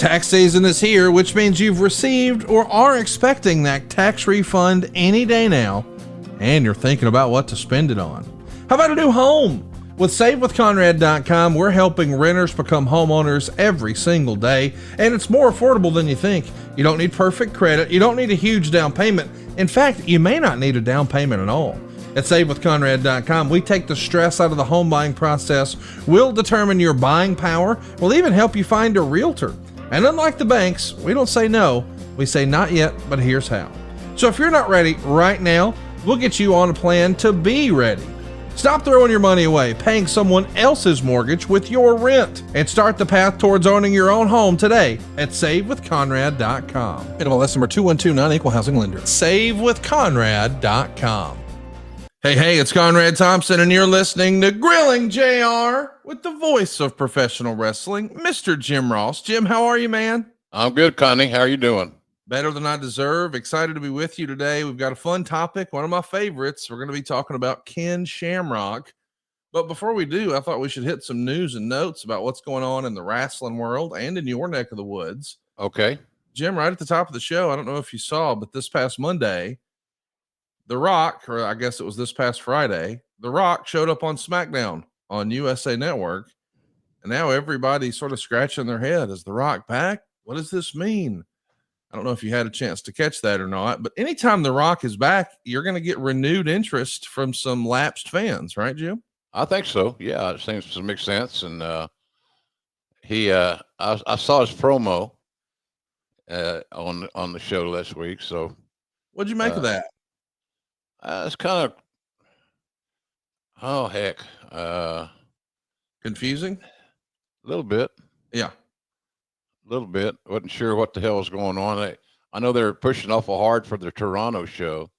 Tax season is here, which means you've received or are expecting that tax refund any day now, and you're thinking about what to spend it on. How about a new home? With SaveWithConrad.com, we're helping renters become homeowners every single day, and it's more affordable than you think. You don't need perfect credit. You don't need a huge down payment. In fact, you may not need a down payment at all. At SaveWithConrad.com, we take the stress out of the home buying process. We'll determine your buying power. We'll even help you find a realtor. And unlike the banks, we don't say no. We say not yet, but here's how. So if you're not ready right now, we'll get you on a plan to be ready. Stop throwing your money away, paying someone else's mortgage with your rent, and start the path towards owning your own home today at SaveWithConrad.com. NMLS number 2129, Equal Housing Lender. SaveWithConrad.com. Hey, it's Conrad Thompson, and you're listening to Grilling JR with the voice of professional wrestling, Mr. Jim Ross. Jim, how are you, man? I'm good, Connie. How are you doing? Better than I deserve. Excited to be with you today. We've got a fun topic, one of my favorites. We're going to be talking about Ken Shamrock. But before we do, I thought we should hit some news and notes about what's going on in the wrestling world and in your neck of the woods. Okay. Jim, right at the top of the show, I don't know if you saw, but this past Monday, The Rock, or I guess it was this past Friday, The Rock showed up on SmackDown on USA Network. And now everybody's sort of scratching their head. Is The Rock back? What does this mean? I don't know if you had a chance to catch that or not, but anytime The Rock is back, you're going to get renewed interest from some lapsed fans, right, Jim? I think so. Yeah, it seems to make sense. And I saw his promo on the show last week. So what'd you make of that? It's kind of, oh heck, confusing. A little bit. Yeah. A little bit. Wasn't sure what the hell was going on. I know they're pushing awful hard for the Toronto show.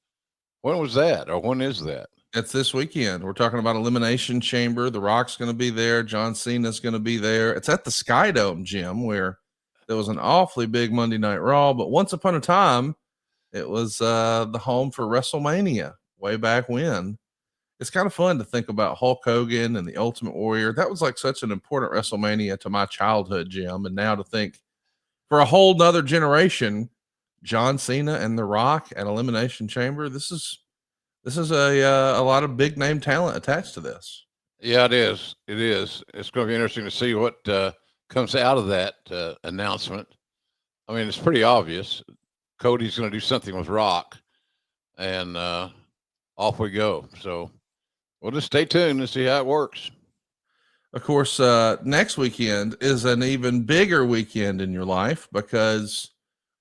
When was that, or when is that? It's this weekend. We're talking about Elimination Chamber. The Rock's going to be there. John Cena's going to be there. It's at the Sky Dome, Jim, where there was an awfully big Monday Night Raw. But once upon a time, it was the home for WrestleMania way back when. It's kind of fun to think about Hulk Hogan and the Ultimate Warrior. That was like such an important WrestleMania to my childhood, Jim. And now to think for a whole nother generation, John Cena and The Rock at Elimination Chamber. This is a lot of big name talent attached to this. Yeah, it is. It is. It's going to be interesting to see what comes out of that announcement. I mean, it's pretty obvious. Cody's going to do something with Rock, and off we go. So we'll just stay tuned and see how it works. Of course, next weekend is an even bigger weekend in your life because,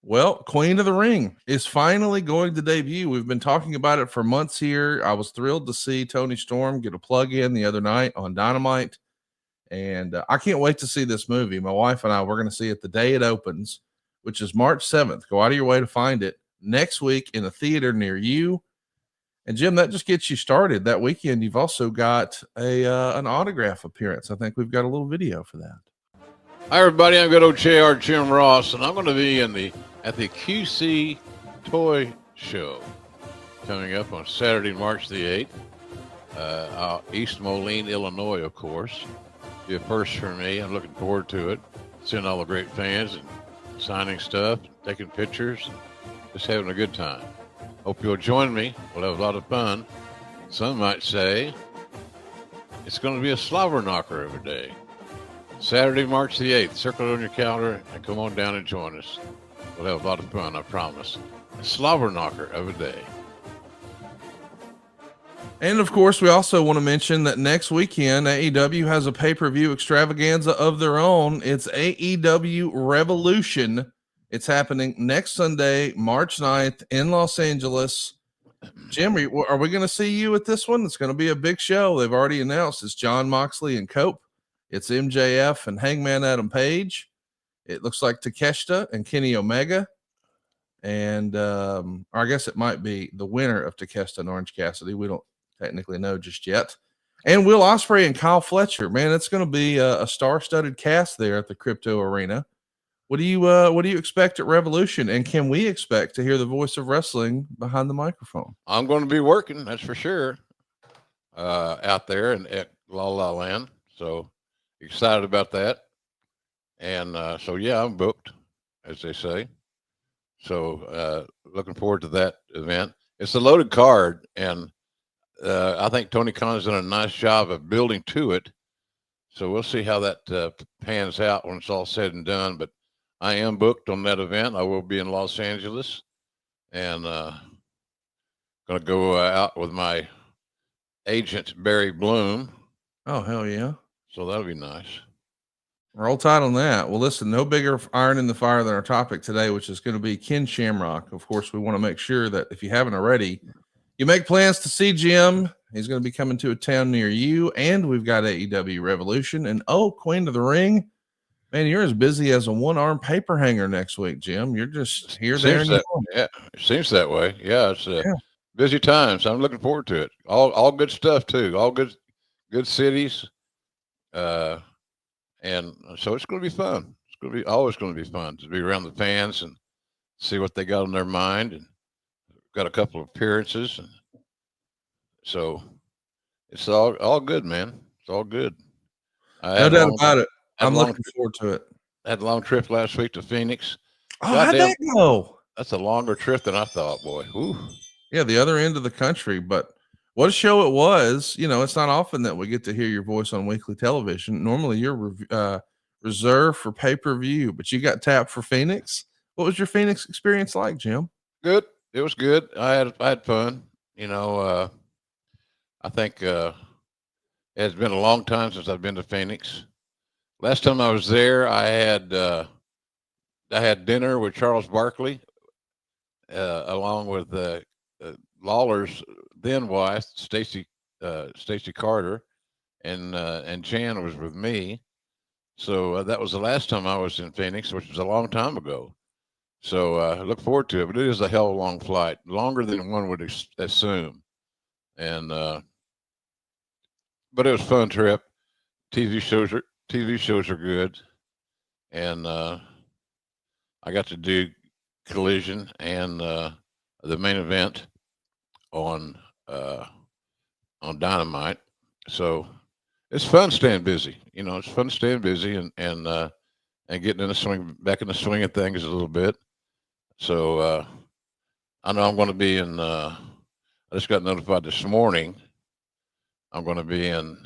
well, Queen of the Ring is finally going to debut. We've been talking about it for months here. I was thrilled to see Tony Storm get a plug in the other night on Dynamite, and I can't wait to see this movie. My wife and I, we're going to see it the day it opens, which is March 7th. Go out of your way to find it next week in a theater near you. And Jim, that just gets you started. That weekend, you've also got an autograph appearance. I think we've got a little video for that. Hi, everybody. I'm good old JR Jim Ross, and I'm going to be at the QC Toy Show coming up on Saturday, March the 8th. East Moline, Illinois, of course. Be a first for me. I'm looking forward to it. Seeing all the great fans and signing stuff, taking pictures, just having a good time. Hope you'll join me. We'll have a lot of fun. Some might say it's going to be a slobber knocker every day. Saturday, March the 8th. Circle it on your calendar and come on down and join us. We'll have a lot of fun, I promise. A slobber knocker every day. And of course, we also want to mention that next weekend, AEW has a pay-per-view extravaganza of their own. It's AEW Revolution. It's happening next Sunday, March 9th in Los Angeles. Jim, are we going to see you at this one? It's going to be a big show. They've already announced it's Jon Moxley and Cope. It's MJF and Hangman Adam Page. It looks like Takeshita and Kenny Omega. And or I guess it might be the winner of Takeshita and Orange Cassidy. We don't technically know just yet. And Will Ospreay and Kyle Fletcher. Man, it's going to be a star-studded cast there at the Crypto Arena. What do you expect at Revolution? And can we expect to hear the voice of wrestling behind the microphone? I'm going to be working, that's for sure, out there at La La Land. So excited about that. And so, yeah, I'm booked, as they say. So, looking forward to that event. It's a loaded card, and I think Tony Khan's done a nice job of building to it. So we'll see how that pans out when it's all said and done. But I am booked on that event. I will be in Los Angeles, and going to go out with my agent Barry Bloom. Oh, hell yeah! So that'll be nice. Roll Tide on that. Well, listen, no bigger iron in the fire than our topic today, which is going to be Ken Shamrock. Of course, we want to make sure that if you haven't already, you make plans to see Jim. He's going to be coming to a town near you, and we've got AEW Revolution. And Queen of the Ring, man, you're as busy as a one-arm paper hanger next week, Jim. You're just here, there, and yeah, it seems that way. Yeah, it's busy times. I'm looking forward to it. All good stuff too. All good cities. And so it's going to be fun. It's going to be always going to be fun to be around the fans and see what they got on their mind. And got a couple of appearances, and so it's all good, man. It's all good. No doubt about it. I'm looking forward to it. I had a long trip last week to Phoenix. Oh, how'd that go? That's a longer trip than I thought, boy. Ooh. Yeah, the other end of the country, but what a show it was. You know, it's not often that we get to hear your voice on weekly television. Normally you're reserved for pay-per-view, but you got tapped for Phoenix. What was your Phoenix experience like, Jim? Good. It was good. I had fun. You know, I think it's been a long time since I've been to Phoenix. Last time I was there, I had dinner with Charles Barkley, along with Lawler's then wife, Stacy Carter, and Jan was with me. So that was the last time I was in Phoenix, which was a long time ago. So I look forward to it, but it is a hell of a long flight, longer than one would assume. And but it was a fun trip. TV shows are good, and I got to do Collision and the main event on Dynamite. So it's fun staying busy. You know, it's fun staying busy and getting in the swing, back in the swing of things a little bit. So I know I'm going to be in. I just got notified this morning. I'm going to be in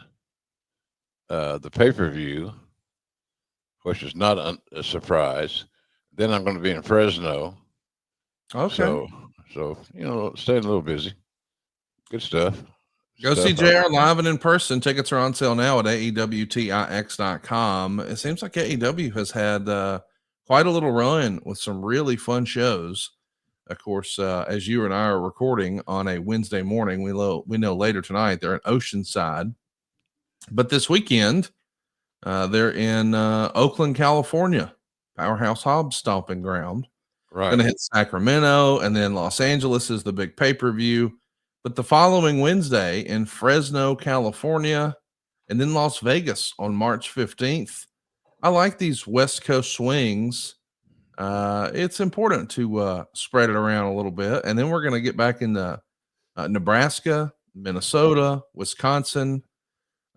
the pay-per-view, which is not a surprise. Then I'm going to be in Fresno. Okay. So you know, staying a little busy. Good stuff. Go see JR live and in person. Tickets are on sale now at AEWTIX.com. It seems like AEW has had quite a little run with some really fun shows. Of course, as you and I are recording on a Wednesday morning, we know later tonight they're in Oceanside. But this weekend, they're in Oakland, California, Powerhouse Hobbs stomping ground. Right. Going to hit Sacramento, and then Los Angeles is the big pay-per-view. But the following Wednesday in Fresno, California, and then Las Vegas on March 15th. I like these West Coast swings. It's important to spread it around a little bit. And then we're going to get back into Nebraska, Minnesota, Wisconsin.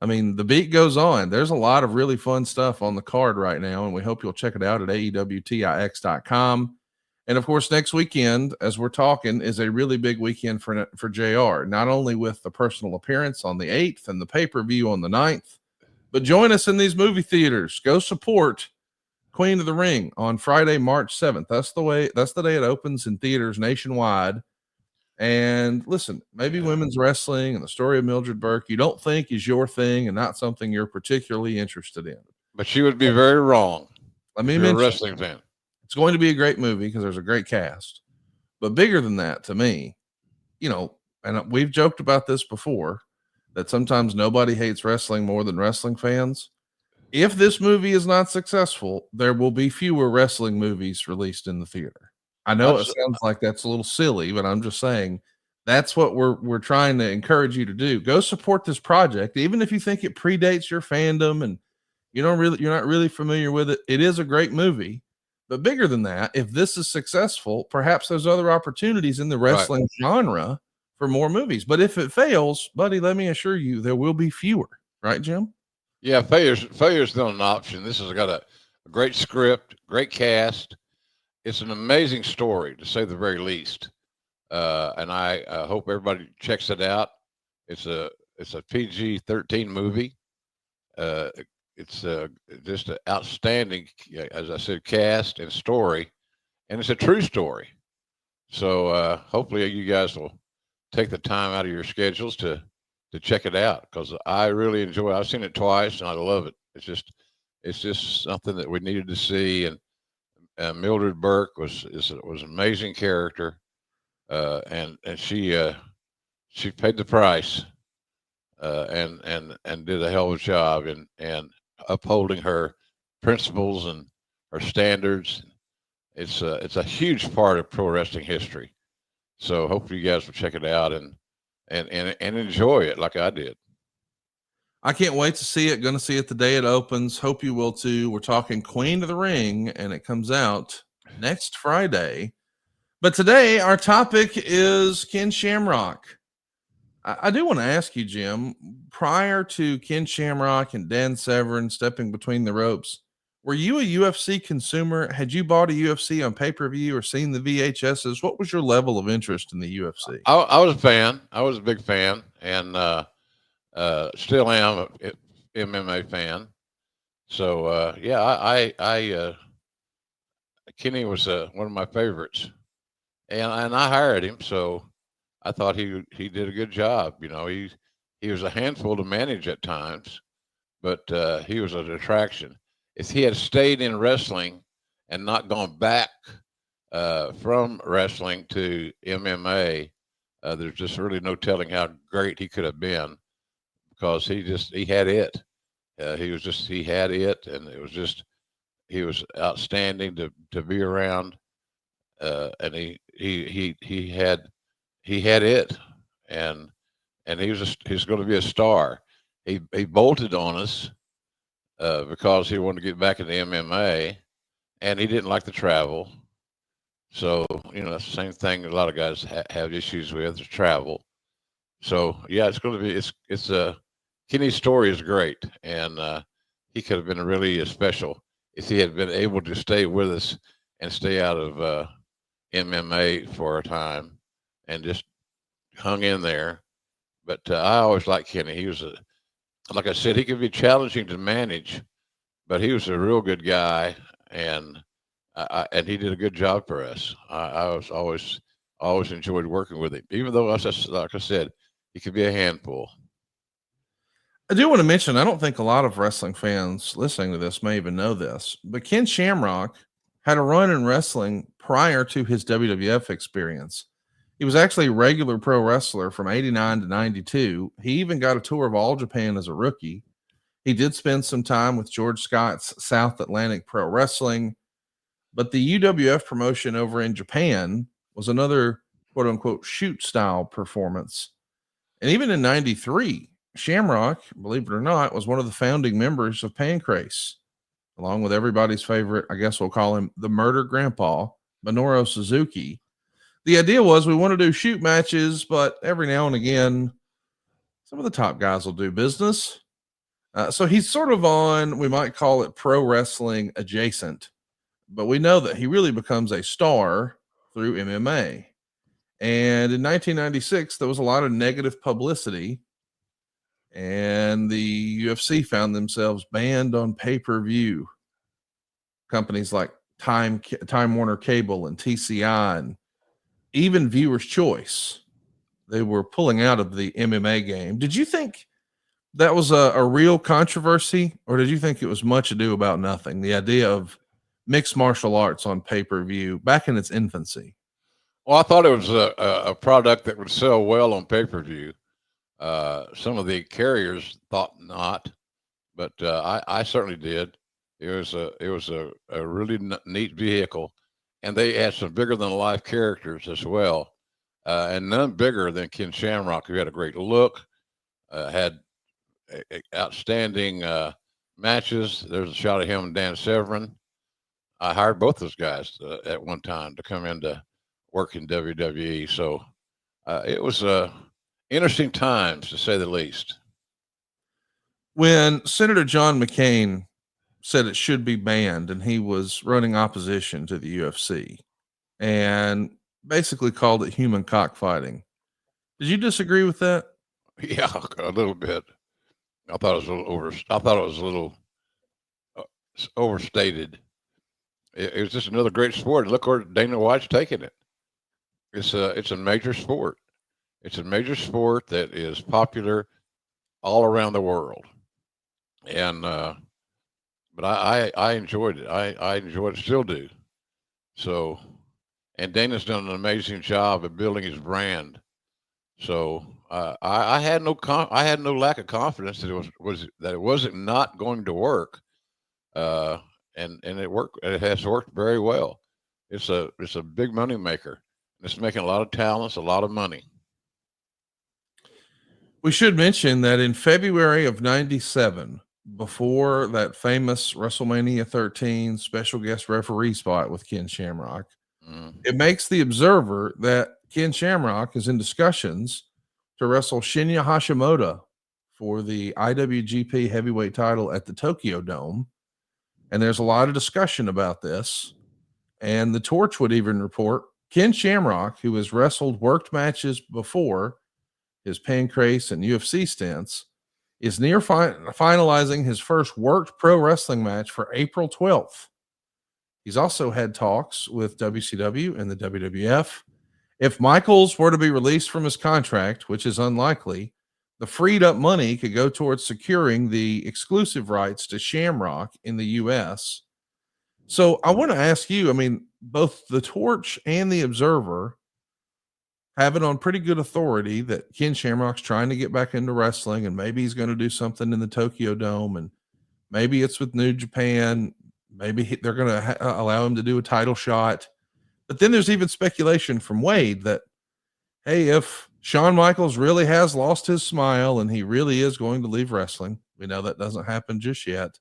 I mean, the beat goes on. There's a lot of really fun stuff on the card right now, and we hope you'll check it out at AEWTIX.com. And of course, next weekend, as we're talking, is a really big weekend for JR, not only with the personal appearance on the 8th and the pay-per-view on the 9th, but join us in these movie theaters. Go support Queen of the Ring on Friday, March 7th. That's the day it opens in theaters nationwide. And listen, maybe women's wrestling and the story of Mildred Burke, you don't think is your thing and not something you're particularly interested in. But she would be very wrong. Let me mention, a wrestling fan. It's going to be a great movie because there's a great cast. But bigger than that, to me, you know, and we've joked about this before, that sometimes nobody hates wrestling more than wrestling fans. If this movie is not successful, there will be fewer wrestling movies released in the theater. I know it sounds like that's a little silly, but I'm just saying that's what we're trying to encourage you to do. Go support this project, even if you think it predates your fandom and you're not really familiar with it. It is a great movie. But bigger than that, if this is successful, perhaps there's other opportunities in the wrestling genre for more movies. But if it fails, buddy, let me assure you, there will be fewer. Right, Jim? Yeah, failure's not an option. This has got a a great script, great cast. It's an amazing story, to say the very least. And I hope everybody checks it out. It's a PG-13 movie. Uh, it's just an outstanding, as I said, cast and story, and it's a true story. So hopefully you guys will take the time out of your schedules to check it out, because I really enjoy it. I've seen it twice and I love it. It's just something that we needed to see. And Mildred Burke was an amazing character, and she paid the price, and did a hell of a job in upholding her principles and her standards. It's a huge part of pro wrestling history. So hopefully you guys will check it out and enjoy it like I did. I can't wait to see it. Going to see it the day it opens. Hope you will too. We're talking Queen of the Ring, and it comes out next Friday. But today our topic is Ken Shamrock. I do want to ask you, Jim, prior to Ken Shamrock and Dan Severn stepping between the ropes, were you a UFC consumer? Had you bought a UFC on pay-per-view or seen the VHSs? What was your level of interest in the UFC? I was a fan. I was a big fan, and still am a MMA fan. So yeah, I Kenny was one of my favorites, and I hired him. So I thought he did a good job. You know, he was a handful to manage at times, but he was an attraction. If he had stayed in wrestling and not gone back from wrestling to MMA, there's just really no telling how great he could have been, because he had it. He had it, and it was just he was outstanding to be around, and he had it, and he's going to be a star. He bolted on us because he wanted to get back into MMA, and he didn't like the travel. So that's the same thing a lot of guys have issues with, is travel. So yeah, it's going to be it's Kenny's story is great, and he could have been really special if he had been able to stay with us and stay out of MMA for a time and just hung in there. But I always liked Kenny. He was like I said, he could be challenging to manage, but he was a real good guy, and and he did a good job for us. I was always enjoyed working with him, even though, like I said, he could be a handful. I do want to mention, I don't think a lot of wrestling fans listening to this may even know this, but Ken Shamrock had a run in wrestling prior to his WWF experience. He was actually a regular pro wrestler from 89 to 92. He even got a tour of All Japan as a rookie. He did spend some time with George Scott's South Atlantic Pro Wrestling, but the UWF promotion over in Japan was another quote unquote shoot style performance. And even in 93, Shamrock, believe it or not, was one of the founding members of Pancrase, along with everybody's favorite, I guess we'll call him the murder grandpa, Minoru Suzuki. The idea was we want to do shoot matches, but every now and again, some of the top guys will do business. So he's sort of on, we might call it pro wrestling adjacent, but we know that he really becomes a star through MMA. And in 1996, there was a lot of negative publicity, and the UFC found themselves banned on pay-per-view. Companies like Time Warner Cable and TCI, and even Viewers Choice, they were pulling out of the MMA game. Did you think that was a real controversy, or did you think it was much ado about nothing? The idea of mixed martial arts on pay-per-view back in its infancy. Well, I thought it was a product that would sell well on pay-per-view. Some of the carriers thought not, but I certainly did. It was a really neat vehicle, and they had some bigger than life characters as well, and none bigger than Ken Shamrock, who had a great look, had outstanding matches. There's a shot of him and Dan Severn. I hired both those guys at one time to come into work in WWE. So it was interesting times, to say the least. When Senator John McCain said it should be banned, and he was running opposition to the UFC and basically called it human cockfighting. Did you disagree with that? Yeah, a little bit. I thought it was a little I thought it was a little overstated. It was just another great sport. Look where Dana White's taking it. It's a major sport. It's a major sport that is popular all around the world, and but I enjoyed it. I enjoyed it, still do. So, and Dana's done an amazing job of building his brand. So I had I had no lack of confidence that it wasn't not going to work, and it worked. It has worked very well. It's a big money maker. It's making a lot of talents, a lot of money. We should mention that in February of 97, before that famous WrestleMania 13 special guest referee spot with Ken Shamrock, it makes the Observer that Ken Shamrock is in discussions to wrestle Shinya Hashimoto for the IWGP heavyweight title at the Tokyo Dome. And there's a lot of discussion about this. And the Torch would even report Ken Shamrock, who has wrestled worked matches before his Pancrase and UFC stints, is near finalizing his first worked pro wrestling match for April 12th. He's also had talks with WCW and the WWF. If Michaels were to be released from his contract, which is unlikely, the freed up money could go towards securing the exclusive rights to Shamrock in the U.S. So I want to ask you, I mean, both the Torch and the Observer have it on pretty good authority that Ken Shamrock's trying to get back into wrestling, and maybe he's going to do something in the Tokyo Dome, and maybe it's with New Japan. Maybe they're going to allow him to do a title shot. But then there's even speculation from Wade that, hey, if Shawn Michaels really has lost his smile and he really is going to leave wrestling, we know that doesn't happen just yet,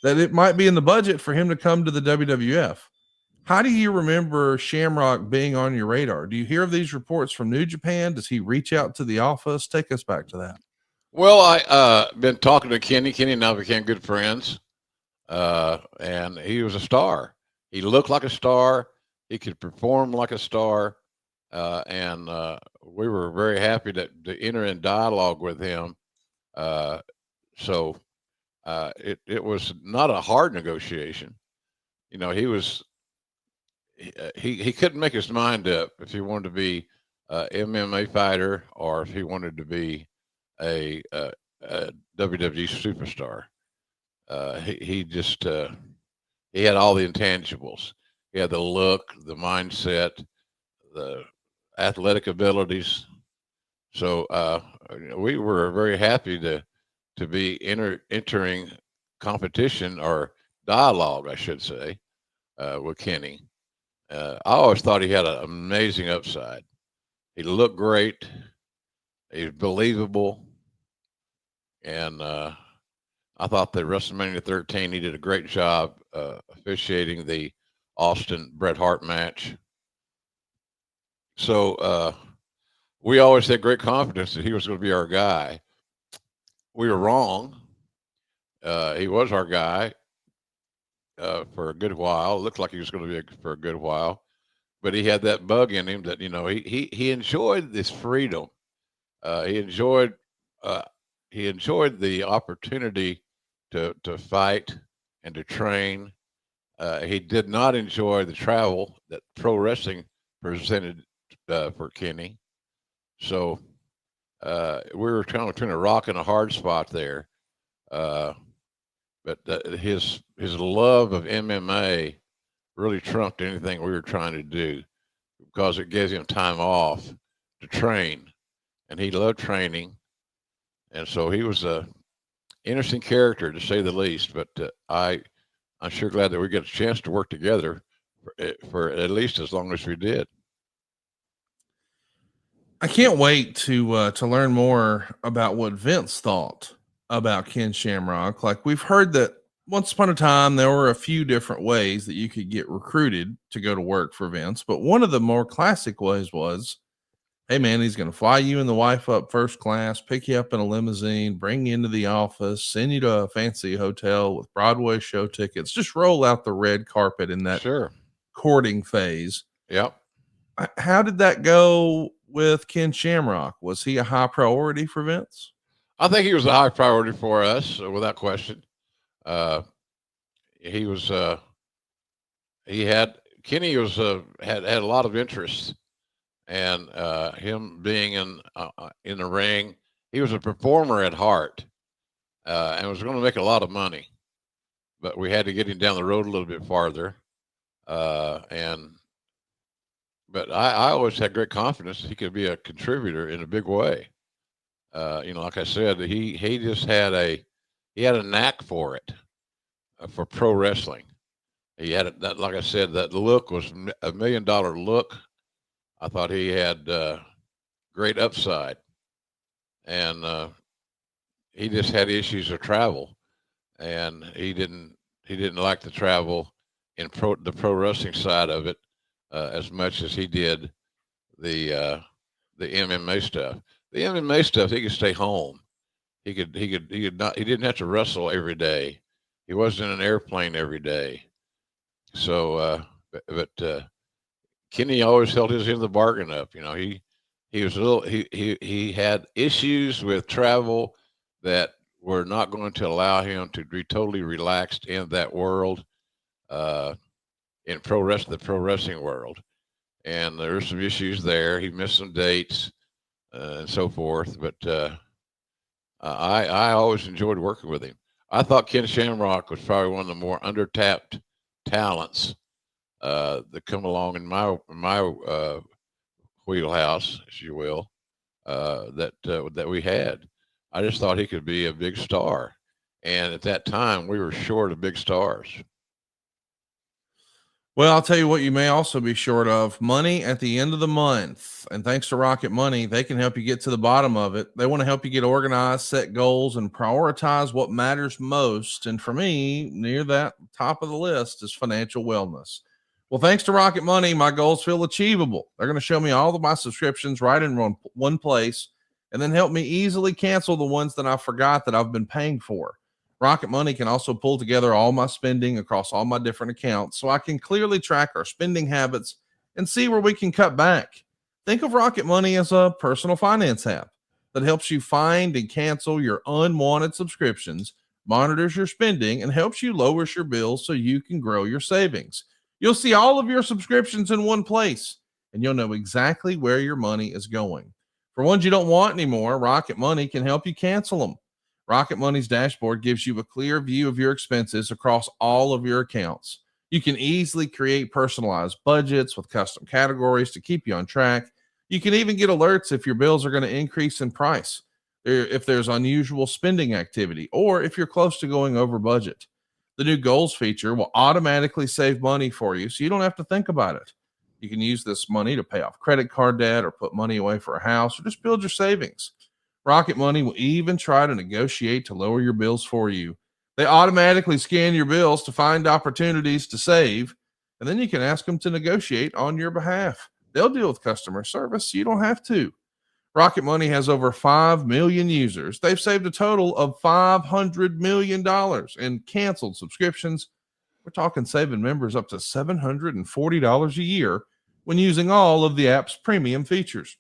that it might be in the budget for him to come to the WWF. How do you remember Shamrock being on your radar? Do you hear of these reports from New Japan? Does he reach out to the office? Take us back to that. Well, I been talking to Kenny. Kenny and I became good friends, and he was a star. He looked like a star. He could perform like a star, and we were very happy to enter in dialogue with him. So it was not a hard negotiation. You know, he couldn't make his mind up if he wanted to be a MMA fighter or if he wanted to be a WWE superstar. He just he had all the intangibles. He had the look, the mindset, the athletic abilities. So we were very happy to be entering competition or dialogue, I should say, with Kenny. I always thought he had an amazing upside. He looked great. He's believable. And I thought that WrestleMania 13, he did a great job officiating the Austin Bret Hart match. So we always had great confidence that he was going to be our guy. We were wrong. He was our guy for a good while. It looked like he was going to be for a good while, but he had that bug in him that, you know, he enjoyed this freedom. He enjoyed the opportunity to fight and to train. He did not enjoy the travel that pro wrestling presented for Kenny. So we were kind of between a rock and a hard spot there. But his love of MMA really trumped anything we were trying to do because it gives him time off to train, and he loved training, and so he was a interesting character to say the least. But I'm sure glad that we got a chance to work together for at least as long as we did. I can't wait to learn more about what Vince thought about Ken Shamrock. Like, we've heard that once upon a time there were a few different ways that you could get recruited to go to work for Vince, but one of the more classic ways was Hey man, he's going to fly you and the wife up first class, pick you up in a limousine, bring you into the office, send you to a fancy hotel with Broadway show tickets. Just roll out the red carpet in that Sure. courting phase. Yep. How did that go with Ken Shamrock? Was he a high priority for Vince? I think he was a high priority for us, without question. He was. Kenny was had a lot of interest, and him being in the ring, he was a performer at heart, and was going to make a lot of money. But we had to get him down the road a little bit farther, but I always had great confidence that he could be a contributor in a big way. Like I said, he just had a knack for it, for pro wrestling. He had that, like I said, that look was $1 million look. I thought he had great upside, and he just had issues of travel, and he didn't like the travel in the pro wrestling side of it as much as he did the MMA stuff. The MMA stuff, he could stay home. He didn't have to wrestle every day. He wasn't in an airplane every day. So, but Kenny always held his end of the bargain up. He was he had issues with travel that were not going to allow him to be totally relaxed in that world, in the pro wrestling world. And there were some issues there. He missed some dates and so forth. But I always enjoyed working with him. I thought Ken Shamrock was probably one of the more undertapped talents that come along in my wheelhouse, if you will, that we had. I just thought he could be a big star, and at that time we were short of big stars. Well, I'll tell you what, you may also be short of money at the end of the month. And thanks to Rocket Money, they can help you get to the bottom of it. They want to help you get organized, set goals, and prioritize what matters most. And for me, near that top of the list is financial wellness. Well, thanks to Rocket Money, my goals feel achievable. They're going to show me all of my subscriptions right in one place, and then help me easily cancel the ones that I forgot that I've been paying for. Rocket Money can also pull together all my spending across all my different accounts so I can clearly track our spending habits and see where we can cut back. Think of Rocket Money as a personal finance app that helps you find and cancel your unwanted subscriptions, monitors your spending, and helps you lower your bills so you can grow your savings. You'll see all of your subscriptions in one place, and you'll know exactly where your money is going. For ones you don't want anymore, Rocket Money can help you cancel them. Rocket Money's dashboard gives you a clear view of your expenses across all of your accounts. You can easily create personalized budgets with custom categories to keep you on track. You can even get alerts if your bills are going to increase in price, if there's unusual spending activity, or if you're close to going over budget. The new goals feature will automatically save money for you, so you don't have to think about it. You can use this money to pay off credit card debt or put money away for a house or just build your savings. Rocket Money will even try to negotiate to lower your bills for you. They automatically scan your bills to find opportunities to save, and then you can ask them to negotiate on your behalf. They'll deal with customer service, so you don't have to. Rocket Money has over 5 million users. They've saved a total of $500 million in canceled subscriptions. We're talking saving members up to $740 a year when using all of the app's premium features.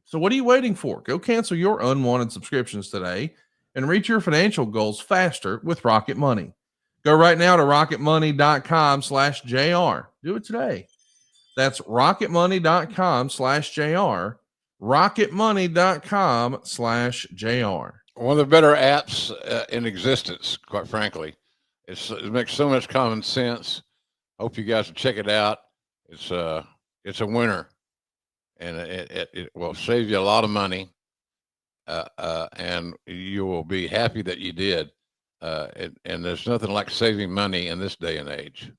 So what are you waiting for? Go cancel your unwanted subscriptions today and reach your financial goals faster with Rocket Money. Go right now to rocketmoney.com/JR. Do it today. That's rocketmoney.com/JR. rocketmoney.com/JR. One of the better apps in existence, quite frankly. It makes so much common sense. Hope you guys will check it out. It's a winner, and it will save you a lot of money, and you will be happy that you did. And there's nothing like saving money in this day and age.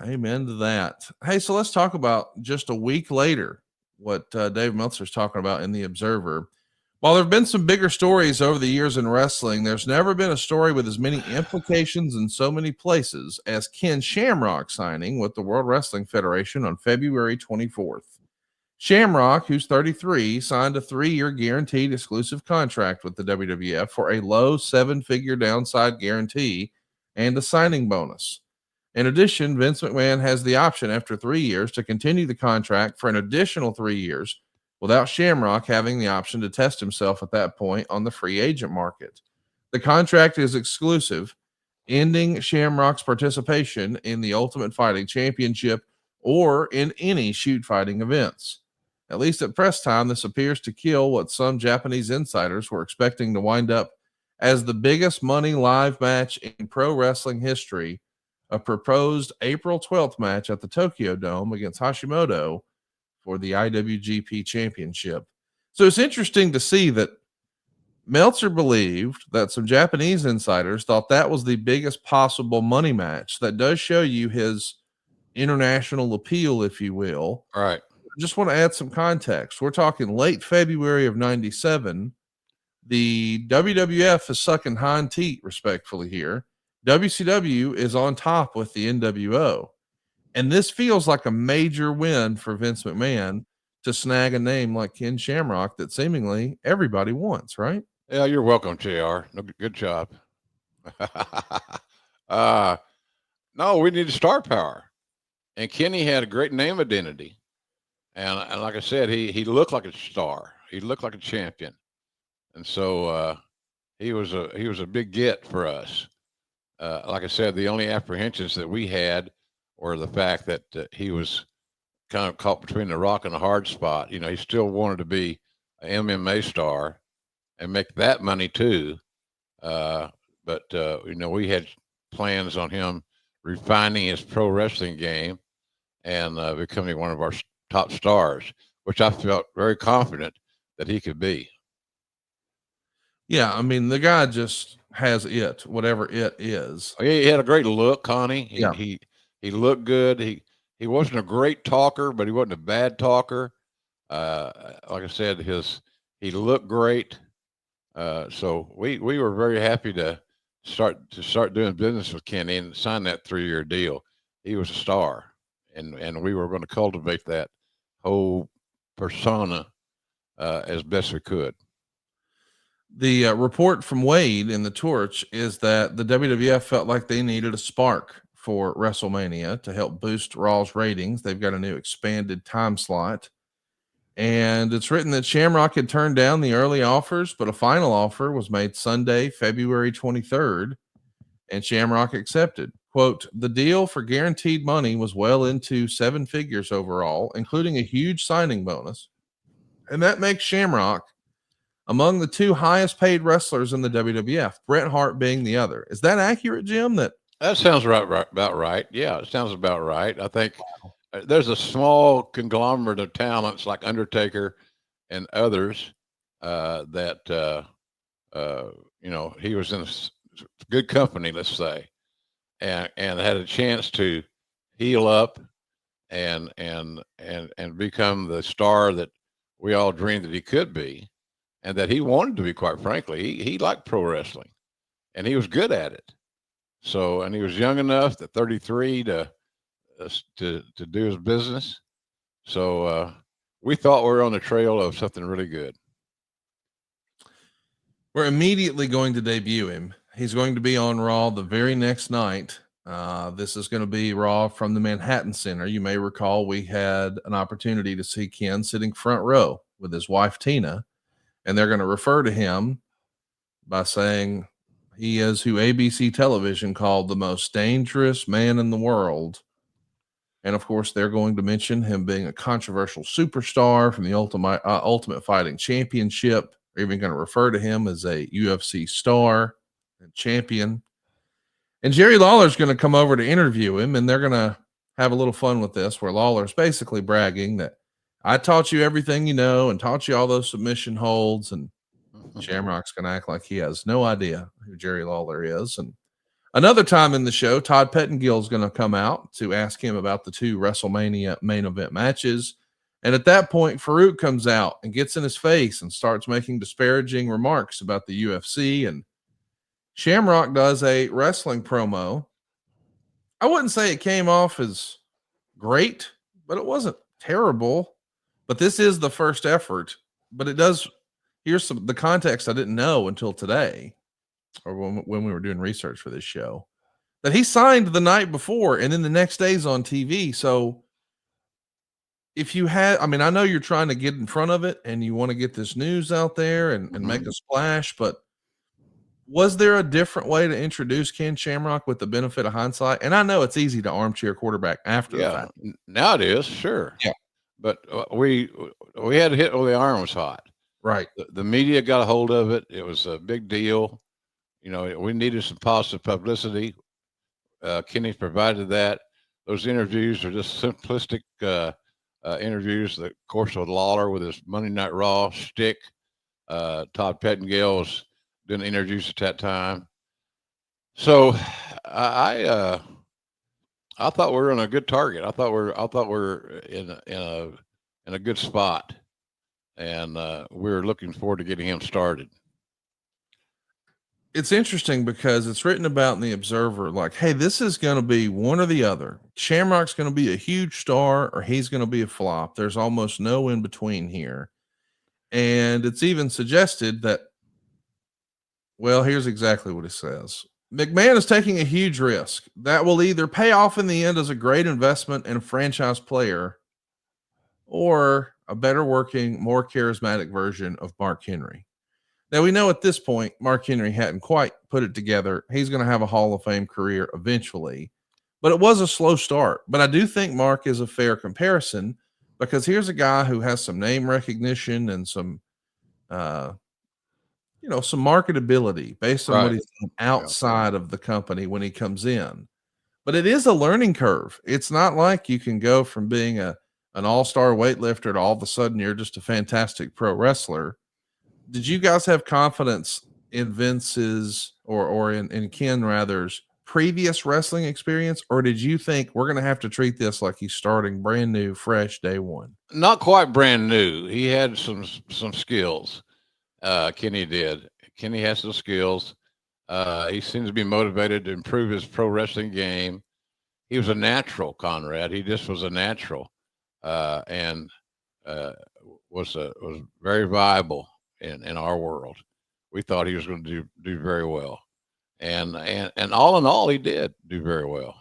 Amen to that. Hey, so let's talk about just a week later what Dave Meltzer's talking about in The Observer. While there have been some bigger stories over the years in wrestling, there's never been a story with as many implications in so many places as Ken Shamrock signing with the World Wrestling Federation on February 24th. Shamrock, who's 33, signed a 3-year guaranteed exclusive contract with the WWF for a low 7-figure downside guarantee and a signing bonus. In addition, Vince McMahon has the option after 3 years to continue the contract for an additional 3 years without Shamrock having the option to test himself at that point on the free agent market. The contract is exclusive, ending Shamrock's participation in the Ultimate Fighting Championship or in any shoot fighting events. At least at press time, this appears to kill what some Japanese insiders were expecting to wind up as the biggest money live match in pro wrestling history, a proposed April 12th match at the Tokyo Dome against Hashimoto for the IWGP Championship. So it's interesting to see that Meltzer believed that some Japanese insiders thought that was the biggest possible money match. That does show you his international appeal, if you will. All right. Just want to add some context. We're talking late February of 97. The WWF is sucking hind teat, respectfully here. WCW is on top with the NWO. And this feels like a major win for Vince McMahon to snag a name like Ken Shamrock that seemingly everybody wants, right? Yeah, you're welcome, JR. No, good job. No, we need star power. And Kenny had a great name identity. And like I said, he looked like a star. He looked like a champion. And so he was a big get for us. Like I said, the only apprehensions that we had were the fact that he was kind of caught between the rock and the hard spot. You know, he still wanted to be an MMA star and make that money too. But you know, we had plans on him refining his pro wrestling game and becoming one of our top stars, which I felt very confident that he could be. Yeah, I mean, the guy just has it, whatever it is. He had a great look, Connie. Yeah. He looked good. He wasn't a great talker, but he wasn't a bad talker. Like I said, he looked great. So we were very happy to start doing business with Kenny and sign that 3-year deal. He was a star, and we were going to cultivate that whole persona as best we could. The report from Wade in the Torch is that the WWF felt like they needed a spark for WrestleMania to help boost Raw's ratings. They've got a new expanded time slot. And it's written that Shamrock had turned down the early offers, but a final offer was made Sunday, February 23rd, and Shamrock accepted. Quote, the deal for guaranteed money was well into 7 figures overall, including a huge signing bonus. And that makes Shamrock among the 2 highest paid wrestlers in the WWF, Bret Hart being the other. Is that accurate, Jim? That sounds about right. Yeah, it sounds about right. I think there's a small conglomerate of talents like Undertaker and others that you know, he was in good company, let's say, and had a chance to heal up and become the star that we all dreamed that he could be, and that he wanted to be. Quite frankly, he liked pro wrestling, and he was good at it. So, and he was young enough at 33 to do his business. So we thought we were on the trail of something really good. We're immediately going to debut him. He's going to be on Raw the very next night. This is going to be Raw from the Manhattan Center. You may recall we had an opportunity to see Ken sitting front row with his wife, Tina, and they're going to refer to him by saying he is who ABC television called the most dangerous man in the world. And of course, they're going to mention him being a controversial superstar from the Ultimate Fighting Championship. They're even going to refer to him as a UFC star and champion. And Jerry Lawler's going to come over to interview him, and they're going to have a little fun with this, where Lawler's basically bragging that I taught you everything you know and taught you all those submission holds. And Shamrock's going to act like he has no idea who Jerry Lawler is. And another time in the show, Todd Pettengill is going to come out to ask him about the 2 WrestleMania main event matches. And at that point, Farouk comes out and gets in his face and starts making disparaging remarks about the UFC. And Shamrock does a wrestling promo. I wouldn't say it came off as great, but it wasn't terrible. But this is the first effort. But it does. Here's the context I didn't know until today, or when we were doing research for this show, that he signed the night before and then the next day's on TV. So if you had, I mean, I know you're trying to get in front of it and you want to get this news out there and make a splash, but was there a different way to introduce Ken Shamrock with the benefit of hindsight? And I know it's easy to armchair quarterback after the fact. Now it is, sure. Yeah. But we had to hit while the iron was hot. Right. The media got a hold of it. It was a big deal. We needed some positive publicity. Kenny provided that. Those interviews are just simplistic interviews. Of course, with Lawler with his Monday Night Raw shtick. Todd Pettengill was doing interviews at that time. So I thought we were on a good target. I thought we're in a good spot, and we were looking forward to getting him started. It's interesting because it's written about in the Observer, like, hey, this is going to be one or the other. Shamrock's going to be a huge star or he's going to be a flop. There's almost no in between here. And it's even suggested that, well, here's exactly what it says. McMahon is taking a huge risk that will either pay off in the end as a great investment in a franchise player or a better working, more charismatic version of Mark Henry. Now, we know at this point, Mark Henry hadn't quite put it together. He's going to have a Hall of Fame career eventually, but it was a slow start. But I do think Mark is a fair comparison because here's a guy who has some name recognition and some, some marketability based on what he's done outside of the company when he comes in. But it is a learning curve. It's not like you can go from being an all-star weightlifter to all of a sudden you're just a fantastic pro wrestler. Did you guys have confidence in Vince's or in Ken rather's previous wrestling experience, or did you think we're going to have to treat this like he's starting brand new, fresh day one? Not quite brand new. He had some skills. Kenny did. Kenny has some skills. He seems to be motivated to improve his pro wrestling game. He was a natural, Conrad. He just was a natural, and was very viable in our world. We thought he was going to do very well, and all in all, he did do very well.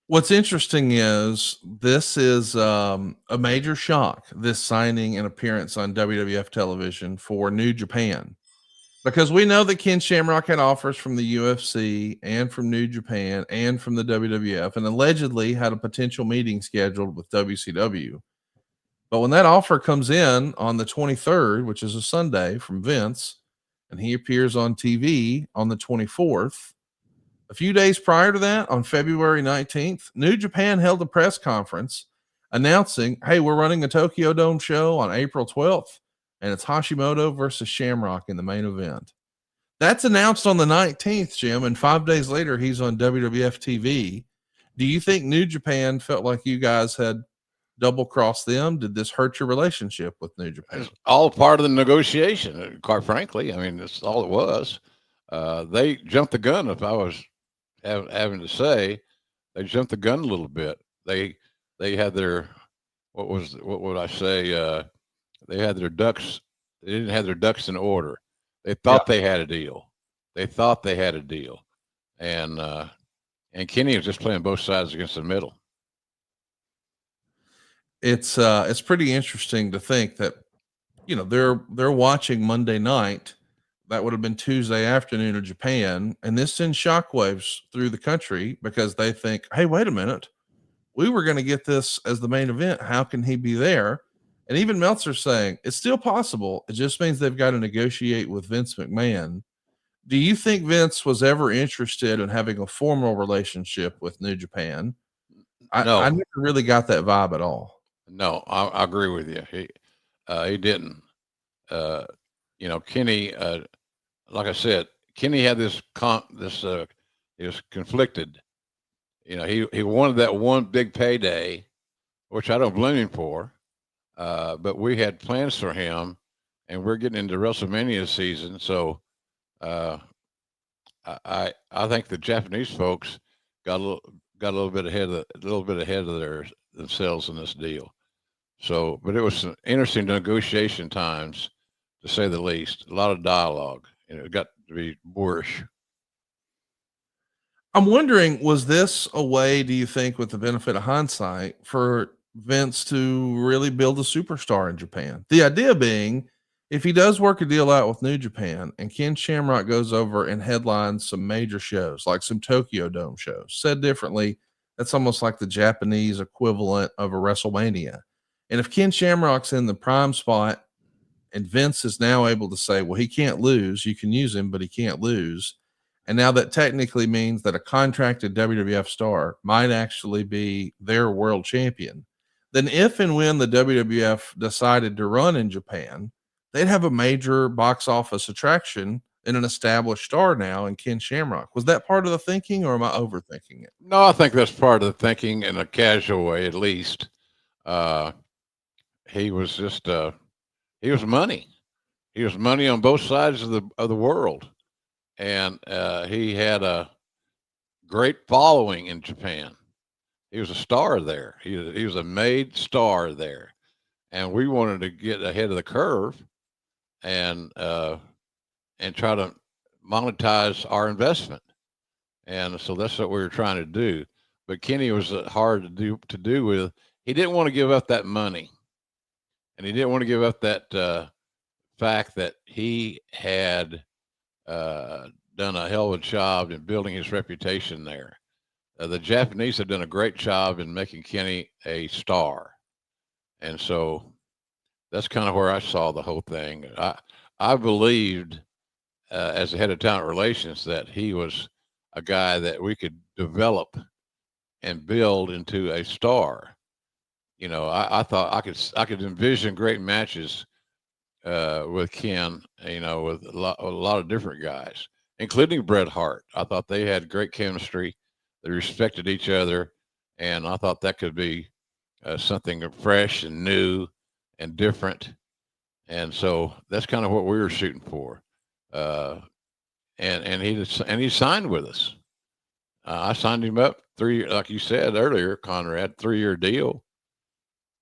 What's interesting is this is a major shock, this signing and appearance on WWF television for New Japan, because we know that Ken Shamrock had offers from the UFC and from New Japan and from the WWF, and allegedly had a potential meeting scheduled with WCW. But when that offer comes in on the 23rd, which is a Sunday from Vince, and he appears on TV on the 24th, a few days prior to that, on February 19th, New Japan held a press conference announcing, hey, we're running a Tokyo Dome show on April 12th, and it's Hashimoto versus Shamrock in the main event. That's announced on the 19th, Jim, and 5 days later, he's on WWF TV. Do you think New Japan felt like you guys had double cross them? Did this hurt your relationship with New Japan? It's all part of the negotiation, quite frankly. I mean, that's all it was. They jumped the gun. If I was having to say, they jumped the gun a little bit. They had their, what would I say? They had their ducks. They didn't have their ducks in order. They thought they had a deal. And Kenny was just playing both sides against the middle. It's pretty interesting to think that, they're watching Monday night. That would have been Tuesday afternoon in Japan. And this sends shockwaves through the country because they think, hey, wait a minute. We were going to get this as the main event. How can he be there? And even Meltzer's saying it's still possible. It just means they've got to negotiate with Vince McMahon. Do you think Vince was ever interested in having a formal relationship with New Japan? No. I never really got that vibe at all. No, I agree with you. He didn't. Kenny, like I said, Kenny had he was conflicted. He wanted that one big payday, which I don't blame him for. But we had plans for him, and we're getting into WrestleMania season. So, I think the Japanese folks got a little bit ahead of themselves in this deal. So, but it was some interesting negotiation times, to say the least. A lot of dialogue. It got to be boorish. I'm wondering, was this a way, do you think, with the benefit of hindsight, for Vince to really build a superstar in Japan? The idea being, if he does work a deal out with New Japan and Ken Shamrock goes over and headlines some major shows, like some Tokyo Dome shows, said differently, that's almost like the Japanese equivalent of a WrestleMania. And if Ken Shamrock's in the prime spot and Vince is now able to say, well, he can't lose, you can use him, but he can't lose, and now that technically means that a contracted WWF star might actually be their world champion. Then, if and when the WWF decided to run in Japan, they'd have a major box office attraction and an established star now in Ken Shamrock. Was that part of the thinking, or am I overthinking it? No, I think that's part of the thinking in a casual way, at least. Uh, he was just he was money. He was money on both sides of the world, and he had a great following in Japan. He was a star there. He was a made star there, and we wanted to get ahead of the curve and try to monetize our investment. And so that's what we were trying to do. But Kenny was hard to do with. He didn't want to give up that money, and he didn't want to give up that fact that he had done a hell of a job in building his reputation there. The Japanese have done a great job in making Kenny a star, and so that's kind of where I saw the whole thing. I believed, as the head of talent relations, that he was a guy that we could develop and build into a star. I thought I could envision great matches with Ken. With a lot of different guys, including Bret Hart. I thought they had great chemistry. They respected each other, and I thought that could be something fresh and new and different. And so that's kind of what we were shooting for. And he signed with us. I signed him up like you said earlier, Conrad, 3-year deal,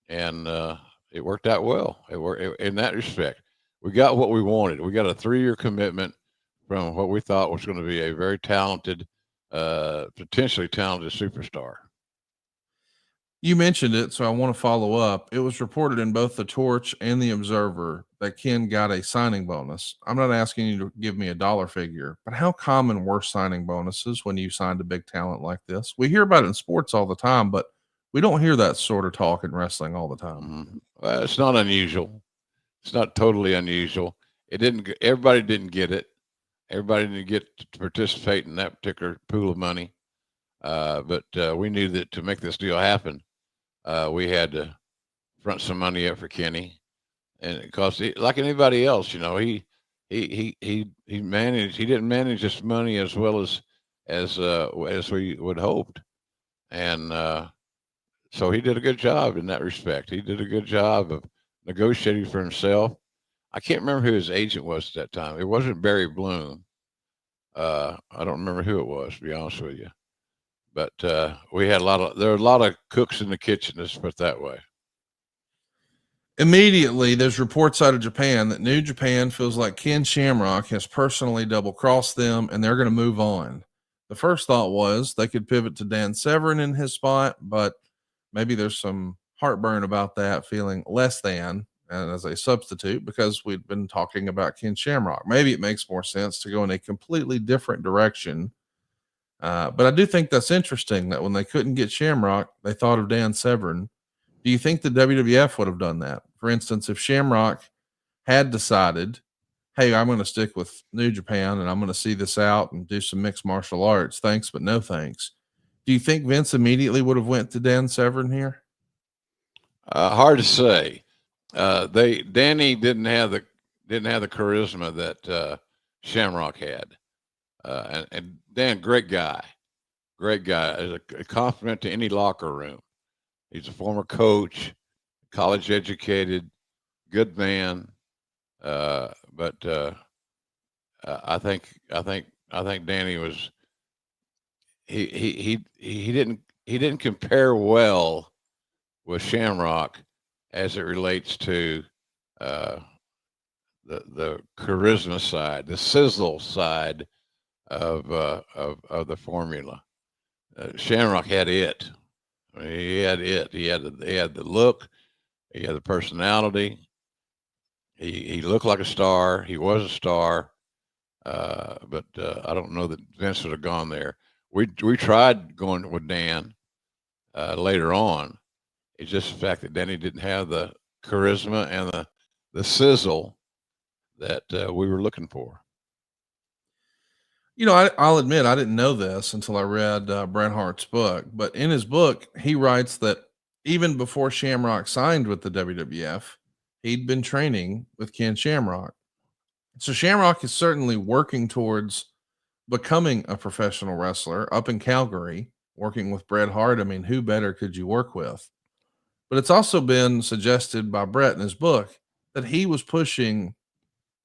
and it worked out well. It worked in that respect. We got what we wanted. We got a 3-year commitment from what we thought was going to be a very talented, potentially talented superstar. You mentioned it, so I want to follow up. It was reported in both the Torch and the Observer that Ken got a signing bonus. I'm not asking you to give me a dollar figure, but how common were signing bonuses when you signed a big talent like this? We hear about it in sports all the time, but we don't hear that sort of talk in wrestling all the time. Mm-hmm. Well, it's not unusual. It's not totally unusual. Everybody didn't get it. Everybody didn't get to participate in that particular pool of money. But we knew that to make this deal happen, we had to front some money up for Kenny, and because like anybody else, he managed. He didn't manage this money as well as we would hoped, and so he did a good job in that respect. He did a good job of negotiating for himself. I can't remember who his agent was at that time. It wasn't Barry Bloom. I don't remember who it was, to be honest with you. But we had there were a lot of cooks in the kitchen, let's put it that way. Immediately, there's reports out of Japan that New Japan feels like Ken Shamrock has personally double-crossed them and they're going to move on. The first thought was they could pivot to Dan Severn in his spot, but maybe there's some heartburn about that, feeling less than as a substitute, because we'd been talking about Ken Shamrock. Maybe it makes more sense to go in a completely different direction. But I do think that's interesting that when they couldn't get Shamrock, they thought of Dan Severn. Do you think the WWF would have done that? For instance, if Shamrock had decided, hey, I'm going to stick with New Japan and I'm going to see this out and do some mixed martial arts, thanks, but no thanks. Do you think Vince immediately would have went to Dan Severn here? Hard to say. Danny didn't have the charisma that Shamrock had, and Dan, great guy, as a compliment to any locker room. He's a former coach, college educated, good man. But I think Danny was he didn't compare well with Shamrock, as it relates to the charisma side, the sizzle side of the formula. Shamrock had it. I mean, he had it. He had the look. He had the personality. He looked like a star. He was a star. But I don't know that Vince would have gone there. We tried going with Dan later on. It's just the fact that Danny didn't have the charisma and the sizzle that we were looking for. You know, I'll admit I didn't know this until I read Bret Hart's book. But in his book, he writes that even before Shamrock signed with the WWF, he'd been training with Ken Shamrock. So Shamrock is certainly working towards becoming a professional wrestler up in Calgary, working with Bret Hart. I mean, who better could you work with? But it's also been suggested by Bret in his book that he was pushing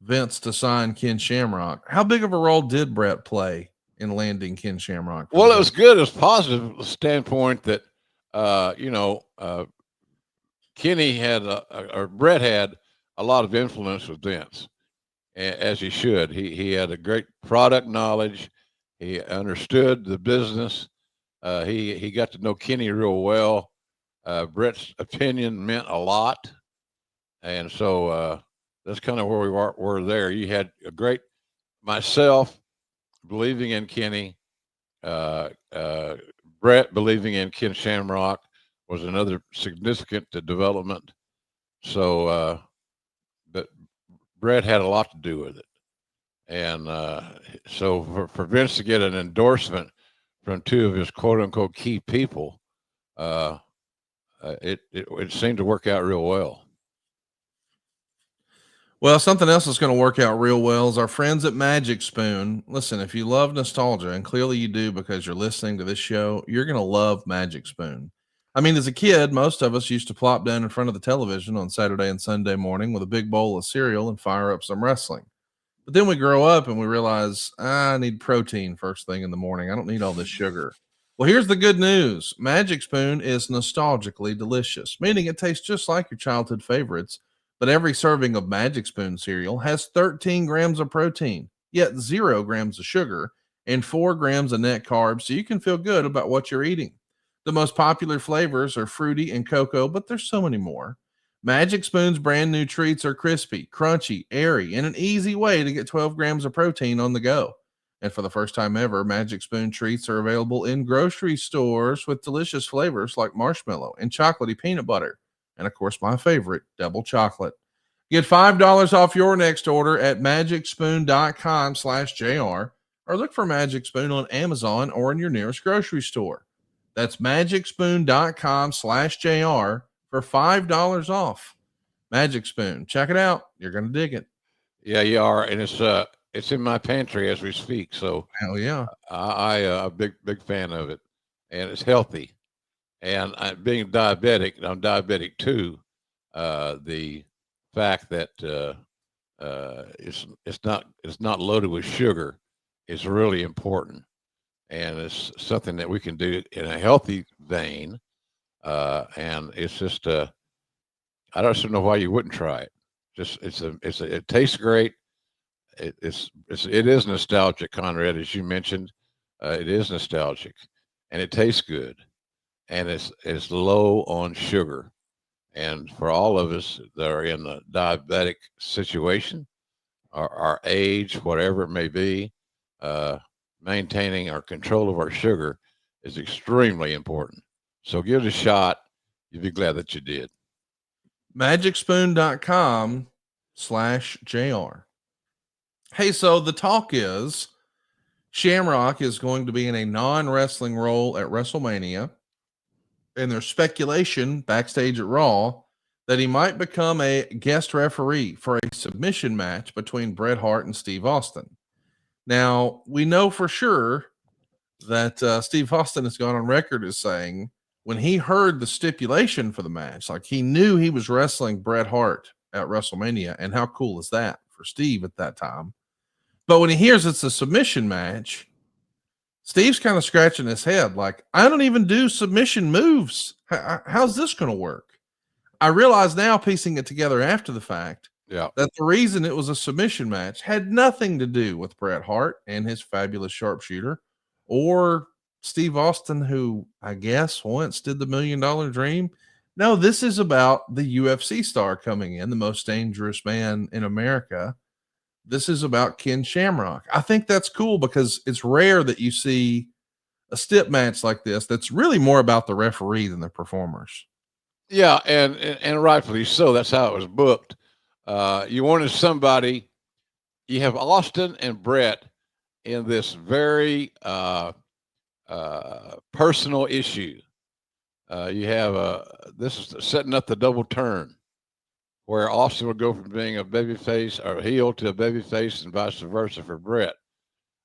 Vince to sign Ken Shamrock. How big of a role did Bret play in landing Ken Shamrock? Well, it was good. It was positive standpoint that, Kenny had, or Bret had a lot of influence with Vince, as he should. He had a great product knowledge. He understood the business. He got to know Kenny real well. Bret's opinion meant a lot. And so, that's kind of where we were there. You had a great myself believing in Kenny, Bret believing in Ken Shamrock was another significant development. So, but Bret had a lot to do with it. And so for Vince to get an endorsement from two of his quote unquote key people, it seemed to work out real well. Well, something else that's going to work out real well is our friends at Magic Spoon. Listen, if you love nostalgia, and clearly you do because you're listening to this show, you're going to love Magic Spoon. I mean, as a kid, most of us used to plop down in front of the television on Saturday and Sunday morning with a big bowl of cereal and fire up some wrestling. But then we grow up and we realize, I need protein first thing in the morning. I don't need all this sugar. Well, here's the good news. Magic Spoon is nostalgically delicious, meaning it tastes just like your childhood favorites. But every serving of Magic Spoon cereal has 13 grams of protein, yet 0 grams of sugar, and 4 grams of net carbs, so you can feel good about what you're eating. The most popular flavors are fruity and cocoa, but there's so many more. Magic Spoon's brand new treats are crispy, crunchy, airy, and an easy way to get 12 grams of protein on the go. And for the first time ever, Magic Spoon treats are available in grocery stores with delicious flavors like marshmallow and chocolatey peanut butter. And of course, my favorite, double chocolate. Get $5 off your next order at magicspoon.com/JR or look for Magic Spoon on Amazon or in your nearest grocery store. That's magicspoon.com/JR for $5 off. Magic Spoon. Check it out. You're going to dig it. Yeah, you are. And it's in my pantry as we speak. So hell yeah. I'm a big fan of it, and it's healthy. And being diabetic, I'm diabetic too. The fact that it's not loaded with sugar is really important, and it's something that we can do in a healthy vein. And it's just I don't know why you wouldn't try it. Just it tastes great. It is nostalgic, Conrad, as you mentioned. It is nostalgic, and it tastes good. And it's low on sugar. And for all of us that are in a diabetic situation, our age, whatever it may be, maintaining our control of our sugar is extremely important. So give it a shot. You'll be glad that you did. magicspoon.com/JR. Hey, so the talk is Shamrock is going to be in a non-wrestling role at WrestleMania. And there's speculation backstage at Raw that he might become a guest referee for a submission match between Bret Hart and Steve Austin. Now, we know for sure that Steve Austin has gone on record as saying when he heard the stipulation for the match, like he knew he was wrestling Bret Hart at WrestleMania. And how cool is that for Steve at that time? But when he hears it's a submission match, Steve's kind of scratching his head like, I don't even do submission moves. How's this going to work? I realize now, piecing it together after the fact, Yeah. that the reason it was a submission match had nothing to do with Bret Hart and his fabulous sharpshooter, or Steve Austin, who I guess once did the $1 Million Dream. No, this is about the UFC star coming in, the most dangerous man in America. This is about Ken Shamrock. I think that's cool because it's rare that you see a stip match like this that's really more about the referee than the performers. Yeah, and rightfully so. That's how it was booked. You wanted somebody. You have Austin and Bret in this very personal issue. You have this is setting up the double turn, where Austin would go from being a babyface or heel to a babyface, and vice versa for Bret.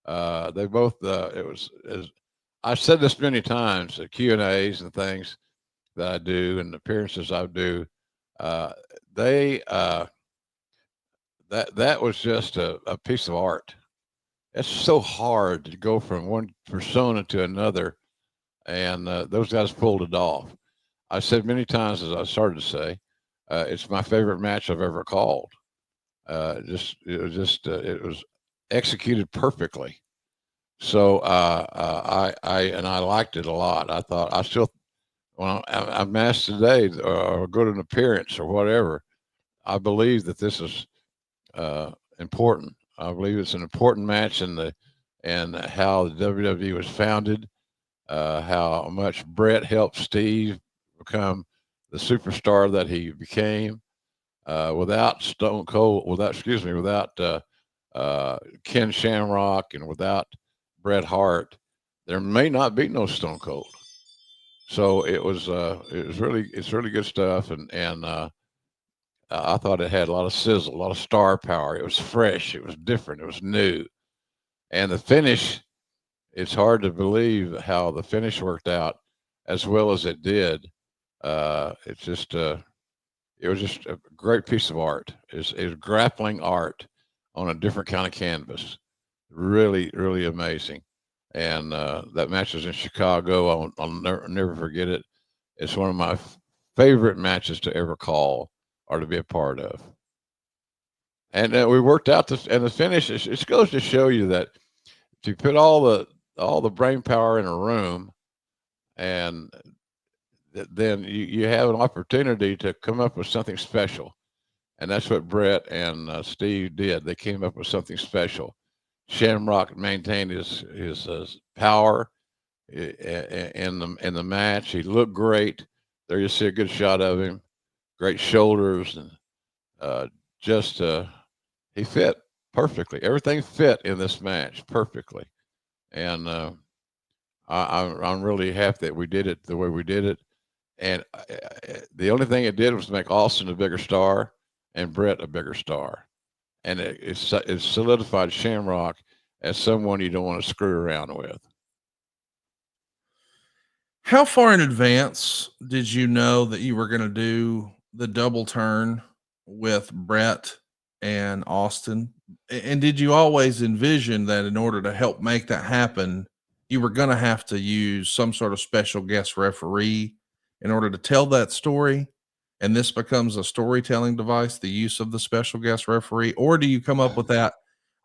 They both. It was as I've said this many times at Q&As and things that I do and appearances I do. They that was just a piece of art. It's so hard to go from one persona to another, and those guys pulled it off. I said many times, as I started to say, it's my favorite match I've ever called. It was executed perfectly. So I liked it a lot. I thought I still when I'm asked today or go to an appearance or whatever, I believe that this is important. I believe it's an important match in the and how the WWE was founded, how much Bret helped Steve become the superstar that he became. Without Stone Cold, without Ken Shamrock and without Bret Hart, there may not be no Stone Cold. So it's really good stuff, and I thought it had a lot of sizzle, a lot of star power. It was fresh, it was different, it was new, and the finish. It's hard to believe how the finish worked out as well as it did. It was just a great piece of art. It's grappling art on a different kind of canvas. Really, really amazing. And that match was in Chicago. I'll never forget it. It's one of my favorite matches to ever call or to be a part of. And we worked out this, and the finish. It goes to show you that if you put all the brain power in a room, and then you have an opportunity to come up with something special. And that's what Bret and Steve did. They came up with something special. Shamrock maintained his power in the match. He looked great. There you see a good shot of him. Great shoulders, and he fit perfectly. Everything fit in this match perfectly. And I'm really happy that we did it the way we did it. And the only thing it did was make Austin a bigger star and Bret a bigger star. And it solidified Shamrock as someone you don't want to screw around with. How far in advance did you know that you were going to do the double turn with Bret and Austin? And did you always envision that in order to help make that happen, you were going to have to use some sort of special guest referee in order to tell that story? And this becomes a storytelling device, the use of the special guest referee? Or do you come up with that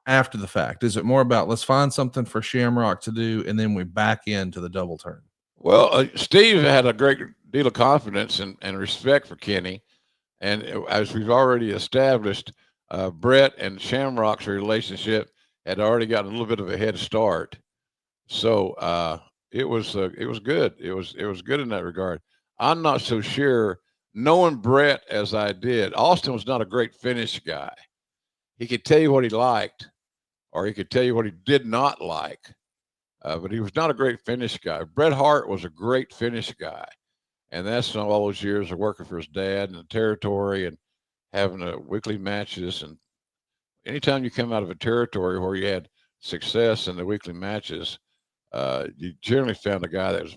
after the fact? Is it more about let's find something for Shamrock to do and then we back into the double turn? Well, Steve had a great deal of confidence and respect for Kenny. And as we've already established, Bret and Shamrock's relationship had already gotten a little bit of a head start. So it was good. It was good in that regard. I'm not so sure, knowing Bret as I did. Austin was not a great finish guy. He could tell you what he liked, or he could tell you what he did not like. But he was not a great finish guy. Bret Hart was a great finish guy. And that's from all those years of working for his dad in the territory and having weekly matches. And anytime you come out of a territory where you had success in the weekly matches, you generally found a guy that was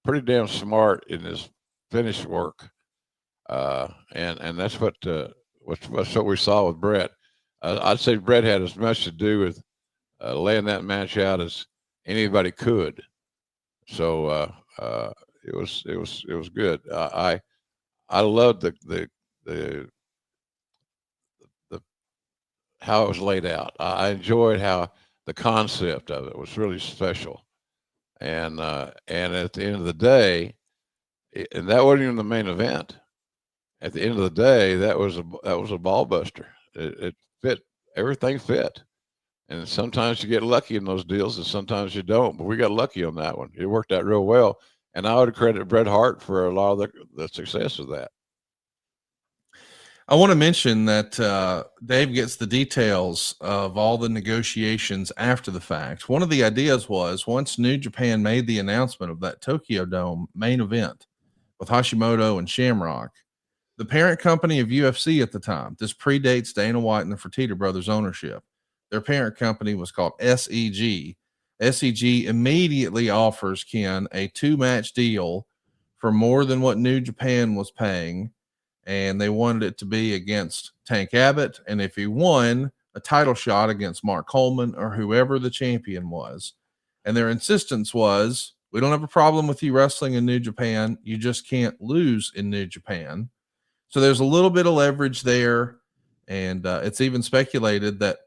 pretty damn smart in his finish work. And that's what we saw with Bret. I'd say Bret had as much to do with laying that match out as anybody could. So it was good. I loved the how it was laid out. I enjoyed how the concept of it was really special. And at the end of the day, and that wasn't even the main event. At the end of the day, that was a ball buster. It fit, everything fit. And sometimes you get lucky in those deals, and sometimes you don't. But we got lucky on that one. It worked out real well, and I would credit Bret Hart for a lot of the success of that. I want to mention that Dave gets the details of all the negotiations after the fact. One of the ideas was once New Japan made the announcement of that Tokyo Dome main event with Hashimoto and Shamrock, the parent company of UFC at the time, this predates Dana White and the Fertitta brothers' ownership. Their parent company was called SEG. SEG immediately offers Ken a 2-match deal for more than what New Japan was paying, and they wanted it to be against Tank Abbott, and if he won, a title shot against Mark Coleman or whoever the champion was. And their insistence was, we don't have a problem with you wrestling in New Japan. You just can't lose in New Japan. So there's a little bit of leverage there. And it's even speculated that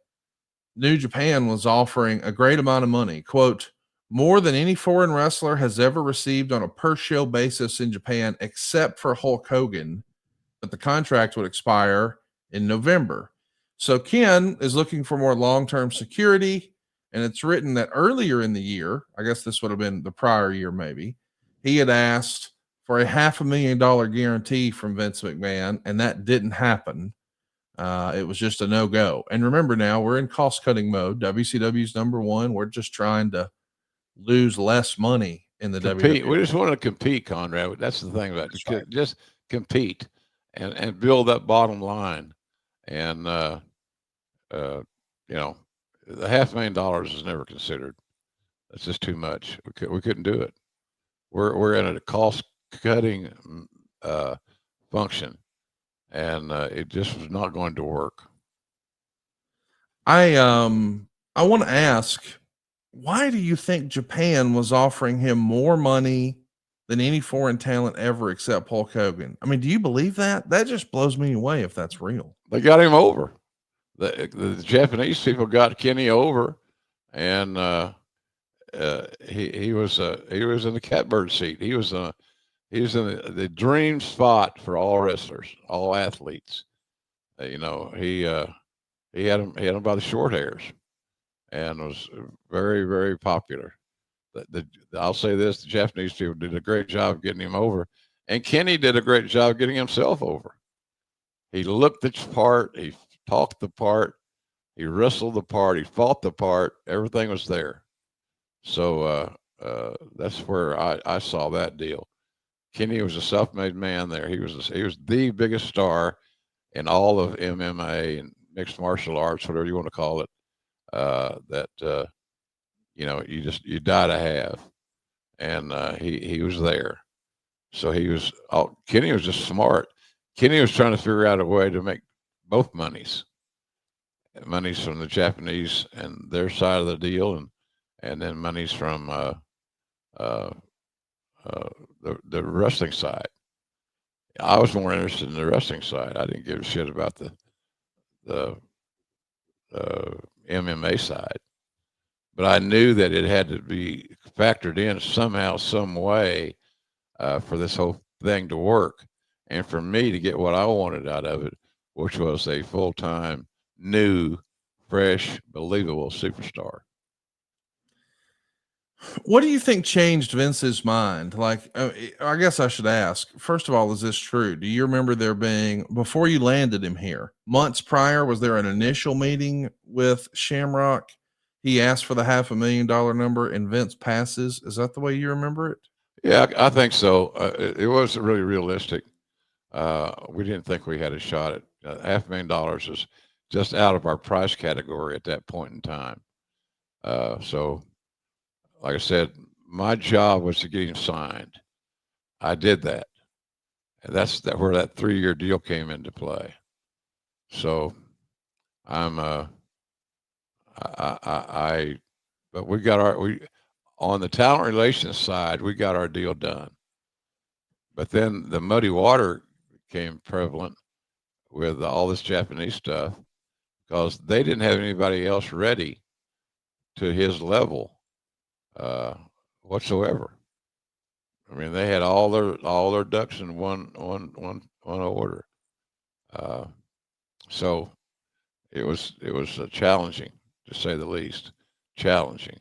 New Japan was offering a great amount of money, quote, more than any foreign wrestler has ever received on a per show basis in Japan, except for Hulk Hogan. But the contract would expire in November. So Ken is looking for more long-term security. And it's written that earlier in the year, I guess this would have been the prior year, maybe, he had asked for a $500,000 guarantee from Vince McMahon, and that didn't happen. It was just a no-go. And remember now, we're in cost-cutting mode. WCW's number one. We're just trying to lose less money in the WWE. We just want to compete, Conrad. That's the thing about it. Right. Just compete and build that bottom line. And, you know, the $500,000 is never considered. That's just too much. We couldn't do it. We're in a cost-cutting function, and it just was not going to work. I want to ask, why do you think Japan was offering him more money than any foreign talent ever except Hulk Hogan? I mean, do you believe that? That just blows me away if that's real. They got him over. The Japanese people got Kenny over, and he was in the catbird seat. He was in the dream spot for all wrestlers, all athletes. You know, he had him by the short hairs, and was very, very popular. I'll say this: the Japanese people did a great job getting him over, and Kenny did a great job getting himself over. He looked the part, he talked the part, he wrestled the part, he fought the part. Everything was there. So that's where I saw that deal. Kenny was a self-made man there. He was the biggest star in all of MMA and mixed martial arts, whatever you want to call it. That you know, you die to have, and he was there. So Kenny was just smart. Kenny was trying to figure out a way to make both monies from the Japanese and their side of the deal, and then monies from the wrestling side. I was more interested in the wrestling side. I didn't give a shit about the MMA side, but I knew that it had to be factored in somehow, some way, for this whole thing to work, and for me to get what I wanted out of it, which was a full-time, new, fresh, believable superstar. What do you think changed Vince's mind? Like, I guess I should ask, first of all, is this true? Do you remember there being, before you landed him here, months prior, was there an initial meeting with Shamrock? He asked for the $500,000 number and Vince passes. Is that the way you remember it? Yeah, I think so. It wasn't really realistic. We didn't think we had a shot at $500,000 is just out of our price category at that point in time. So, like I said, my job was to get him signed. I did that, and that's where that 3-year deal came into play. So, but we got on the talent relations side, we got our deal done. But then the muddy water became prevalent with all this Japanese stuff because they didn't have anybody else ready to his level whatsoever. I mean, they had all their ducks in one order. So it was challenging, to say the least, challenging,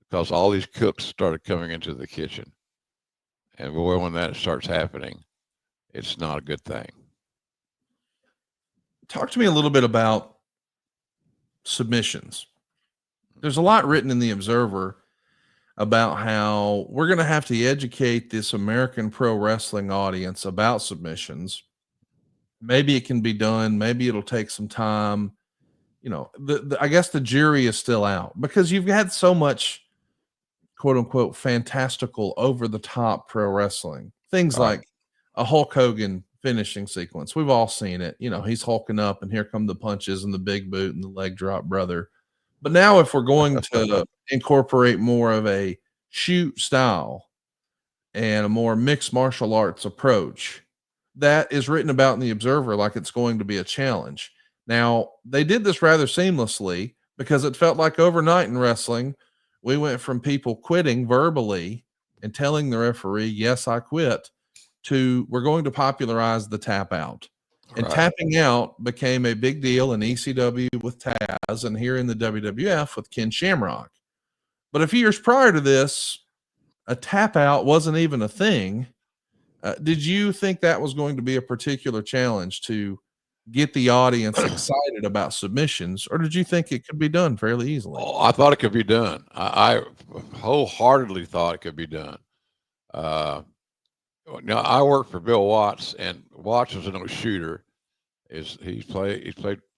because all these cooks started coming into the kitchen, and boy, when that starts happening, it's not a good thing. Talk to me a little bit about submissions. There's a lot written in the Observer about how we're going to have to educate this American pro wrestling audience about submissions. Maybe it can be done. Maybe it'll take some time. You know, I guess the jury is still out because you've had so much quote unquote fantastical over the top pro wrestling. Things Right. like a Hulk Hogan finishing sequence. We've all seen it. You know, he's hulking up and here come the punches and the big boot and the leg drop, brother. But now if we're going to incorporate more of a shoot style and a more mixed martial arts approach, that is written about in the Observer like it's going to be a challenge. Now, they did this rather seamlessly because it felt like overnight in wrestling, we went from people quitting verbally and telling the referee, yes, I quit, to we're going to popularize the tap out. And Right. tapping out became a big deal in ECW with Taz and here in the WWF with Ken Shamrock. But a few years prior to this, a tap out wasn't even a thing. Did you think that was going to be a particular challenge to get the audience excited about submissions, or did you think it could be done fairly easily? Oh, I thought it could be done. I wholeheartedly thought it could be done. Now I worked for Bill Watts, and Watts was no shooter. He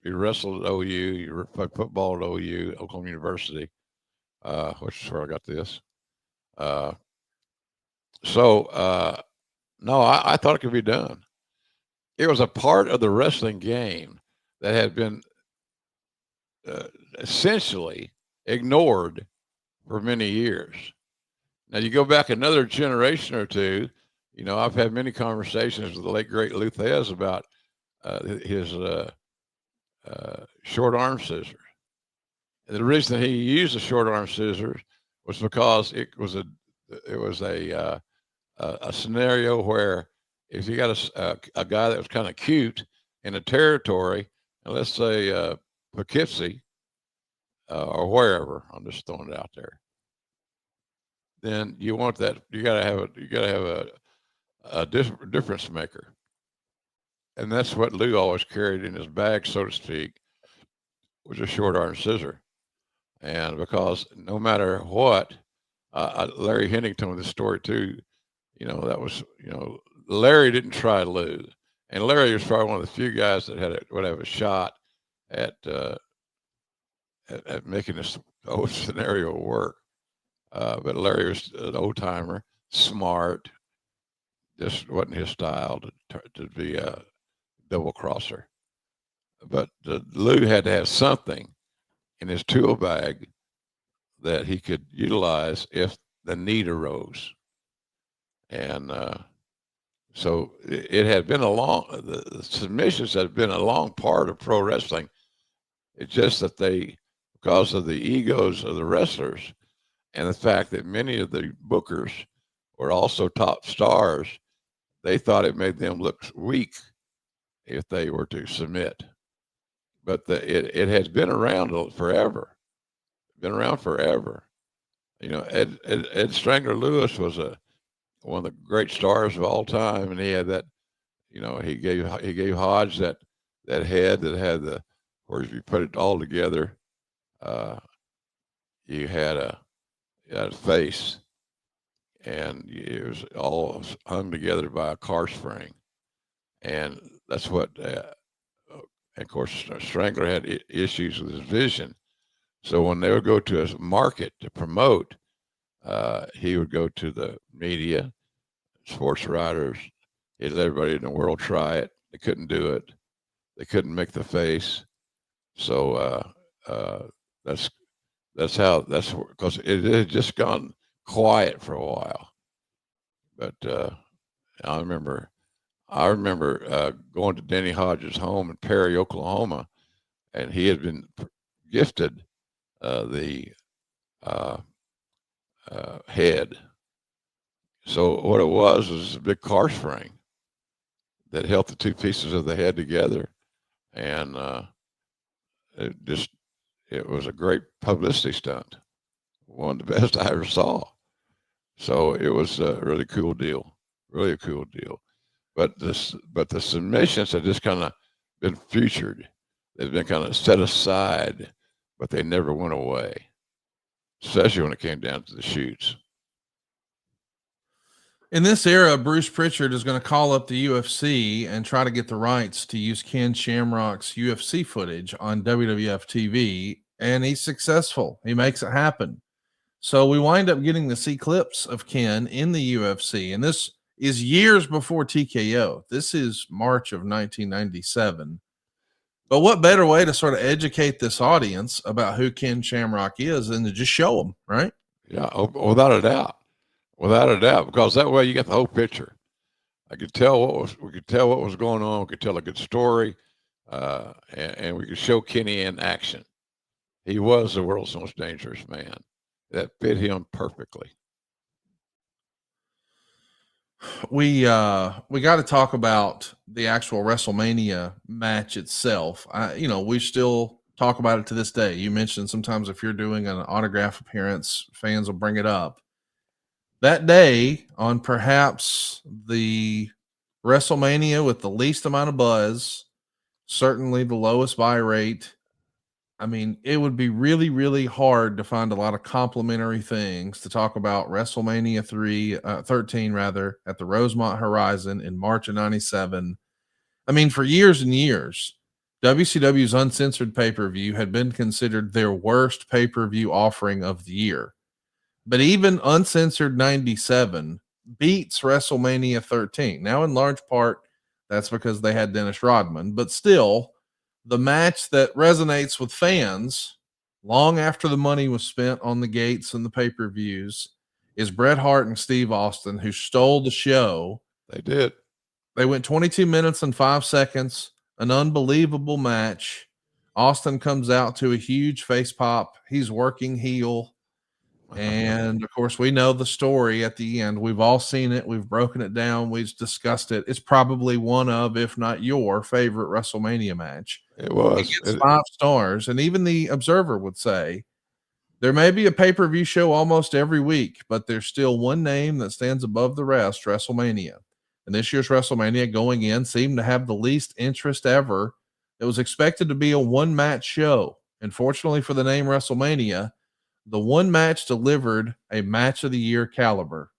wrestled at OU, he played football at OU, Oklahoma University, which is where I got this. No, I thought it could be done. It was a part of the wrestling game that had been essentially ignored for many years. Now you go back another generation or two, you know, I've had many conversations with the late great Luthez about his short arm scissors. And the reason he used the short arm scissors was because it was a scenario where if you got a guy that was kind of cute in a territory, and let's say Poughkeepsie or wherever, I'm just throwing it out there, then you want that. You got to have a difference maker, and that's what Lou always carried in his bag, so to speak, was a short arm scissor. And because no matter what, Larry Hennig told me this story too. You know, that was, you know, Larry didn't try Lou, and Larry was probably one of the few guys that would have a shot at making this whole scenario work. But Larry was an old timer, smart. Just wasn't his style to be a double crosser. But Lou had to have something in his tool bag that he could utilize if the need arose. And so it had been the submissions had been a long part of pro wrestling. It's just that because of the egos of the wrestlers and the fact that many of the bookers were also top stars, they thought it made them look weak if they were to submit. But it has been around forever. Been around forever. You know, Ed Strangler Lewis was one of the great stars of all time, and he had that. You know, he gave Hodge that head that had where if you put it all together, you had a face, and it was all hung together by a car spring, and that's what. And of course, Strangler had issues with his vision, so when they would go to a market to promote, he would go to the media, sports writers. He'd let everybody in the world try it. They couldn't do it. They couldn't make the face. So that's because it had just gone quiet for a while. But I remember I remember going to Denny Hodges' home in Perry, Oklahoma, and he had been gifted the head. So what it was a big car spring that held the two pieces of the head together, and it was a great publicity stunt, one of the best I ever saw. So it was a really cool deal, really a cool deal. But the submissions have just kind of been featured. They've been kind of set aside, but they never went away, especially when it came down to the shoots. In this era, Bruce Pritchard is going to call up the UFC and try to get the rights to use Ken Shamrock's UFC footage on WWF TV, and he's successful. He makes it happen. So we wind up getting to see clips of Ken in the UFC, and this is years before TKO. This is March of 1997. But what better way to sort of educate this audience about who Ken Shamrock is than to just show them, right? Yeah, without a doubt. Without a doubt, because that way you get the whole picture. We could tell what was going on. We could tell a good story, and we could show Kenny in action. He was the world's most dangerous man. That fit him perfectly. We got to talk about the actual WrestleMania match itself. We still talk about it to this day. You mentioned sometimes if you're doing an autograph appearance, fans will bring it up. That day, on perhaps the WrestleMania with the least amount of buzz, certainly the lowest buy rate. I mean, it would be really, really hard to find a lot of complimentary things to talk about WrestleMania 13 rather, at the Rosemont Horizon in March of 97. I mean, for years and years, WCW's Uncensored pay-per-view had been considered their worst pay-per-view offering of the year. But even Uncensored 97 beats WrestleMania 13. Now, in large part, that's because they had Dennis Rodman, but still, the match that resonates with fans long after the money was spent on the gates and the pay-per-views is Bret Hart and Steve Austin, who stole the show. They did. They went 22 minutes and 5 seconds, an unbelievable match. Austin comes out to a huge face pop. He's working heel. And of course, we know the story at the end. We've all seen it. We've broken it down. We've discussed it. It's probably one of, if not your favorite WrestleMania match. It was. It gets 5 stars. And even the Observer would say there may be a pay-per-view show almost every week, but there's still one name that stands above the rest, WrestleMania. And this year's WrestleMania going in seemed to have the least interest ever. It was expected to be a one-match show. And fortunately for the name WrestleMania, the one match delivered a match of the year caliber.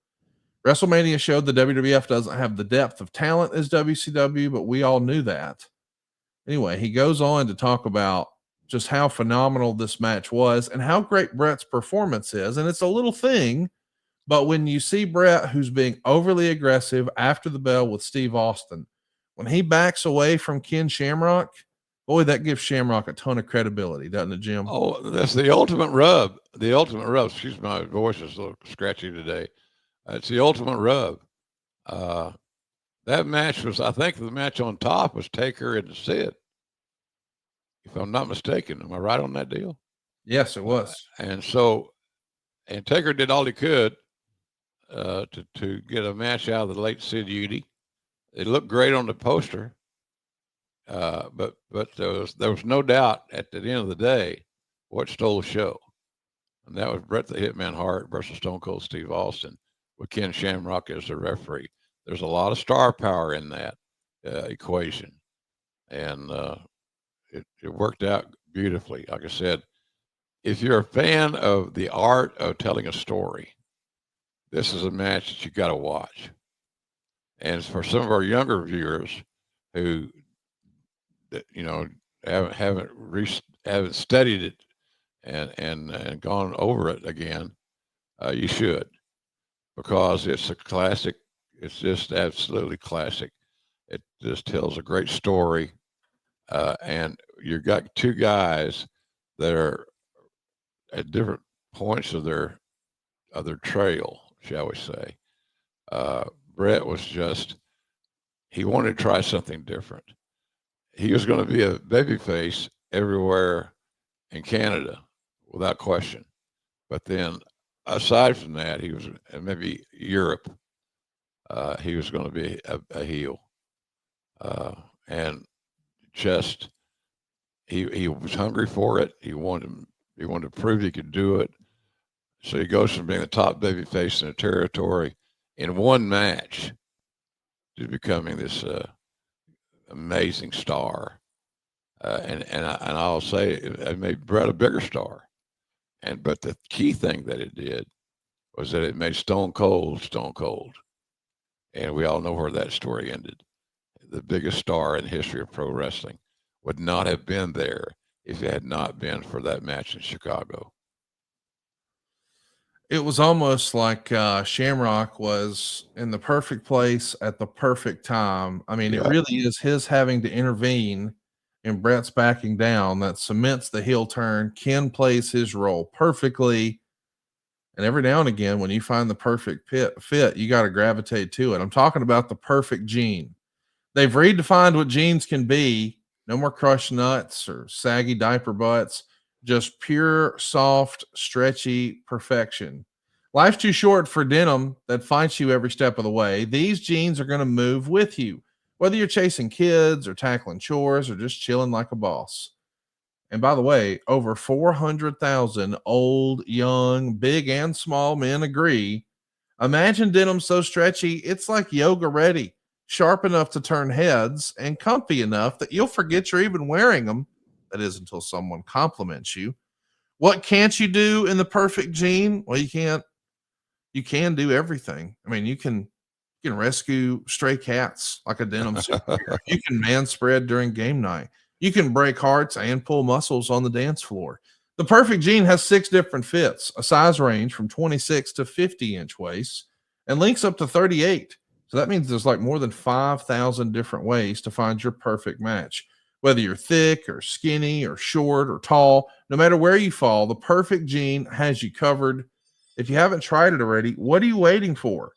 WrestleMania showed the WWF doesn't have the depth of talent as WCW, but we all knew that. Anyway, he goes on to talk about just how phenomenal this match was and how great Bret's performance is. And it's a little thing, but when you see Bret, who's being overly aggressive after the bell with Steve Austin, when he backs away from Ken Shamrock, boy, that gives Shamrock a ton of credibility, doesn't it, Jim? Oh, that's the ultimate rub. The ultimate rub. Excuse me, my voice is a little scratchy today. It's the ultimate rub. That match was, I think the match on top was Taker and Sid. If I'm not mistaken. Am I right on that deal? Yes, it was. And Taker did all he could to get a match out of the late Sid Udy. It looked great on the poster. But there was no doubt at the end of the day what stole the show, and that was Bret the Hitman Hart versus Stone Cold Steve Austin with Ken Shamrock as the referee. There's a lot of star power in that equation, and it worked out beautifully. Like I said, if you're a fan of the art of telling a story, this is a match that you got to watch. And for some of our younger viewers who haven't studied it and gone over it again, you should, because it's a classic. It's just absolutely classic. It just tells a great story, and you've got two guys that are at different points of their trail, shall we say. Bret was just he wanted to try something different. He was going to be a babyface everywhere in Canada, without question. But then, aside from that, he was maybe Europe. He was going to be a heel, and just he was hungry for it. He wanted to prove he could do it. So he goes from being the top babyface in the territory in one match to becoming this amazing star. And I'll say it made Brett a bigger star. But the key thing that it did was that it made Stone Cold Stone Cold. And we all know where that story ended. The biggest star in the history of pro wrestling would not have been there if it had not been for that match in Chicago. It was almost like Shamrock was in the perfect place at the perfect time. I mean, it really is his having to intervene and Brett's backing down that cements the heel turn. Ken plays his role perfectly. And every now and again, when you find the perfect fit, you got to gravitate to it. I'm talking about the perfect gene. They've redefined what jeans can be. No more crushed nuts or saggy diaper butts. Just pure, soft, stretchy perfection. Life's too short for denim that fights you every step of the way. These jeans are going to move with you, whether you're chasing kids or tackling chores or just chilling like a boss. And by the way, over 400,000 old, young, big, and small men agree. Imagine denim so stretchy, it's like yoga ready, sharp enough to turn heads, and comfy enough that you'll forget you're even wearing them. That is until someone compliments you. What can't you do in the perfect jean? Well, you can do everything. I mean, you can rescue stray cats like a denim superhero. You can man spread during game night. You can break hearts and pull muscles on the dance floor. The perfect jean has 6 different fits, a size range from 26 to 50-inch waists, and links up to 38. So that means there's like more than 5,000 different ways to find your perfect match. Whether you're thick or skinny or short or tall, no matter where you fall, the perfect jean has you covered. If you haven't tried it already, what are you waiting for?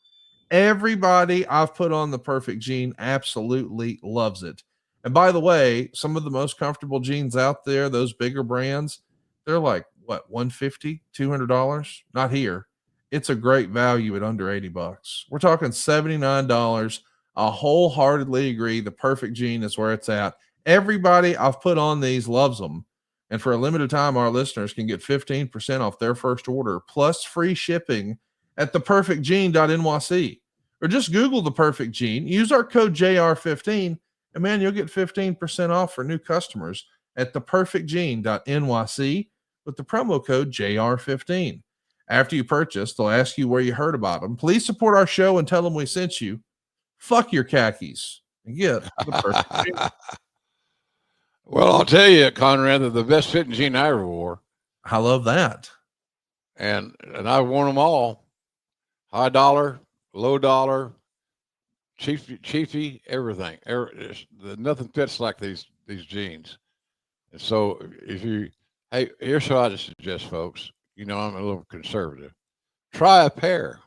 Everybody I've put on the perfect jean absolutely loves it. And by the way, some of the most comfortable jeans out there, those bigger brands, they're like, what, $150, $200? Not here. It's a great value at under $80. We're talking $79. I wholeheartedly agree. The perfect jean is where it's at. Everybody I've put on these loves them. And for a limited time, our listeners can get 15% off their first order plus free shipping at theperfectgene.nyc. Or just Google the perfect gene, use our code JR15, and man, you'll get 15% off for new customers at theperfectgene.nyc with the promo code JR15. After you purchase, they'll ask you where you heard about them. Please support our show and tell them we sent you. Fuck your khakis and get the perfect gene. Well, I'll tell you, Conrad, that the best fitting jean I ever wore. I love that. And I've worn them all. High dollar, low dollar, cheapy, everything. Nothing fits like these jeans. And so hey, here's what I suggest, folks. You know, I'm a little conservative. Try a pair.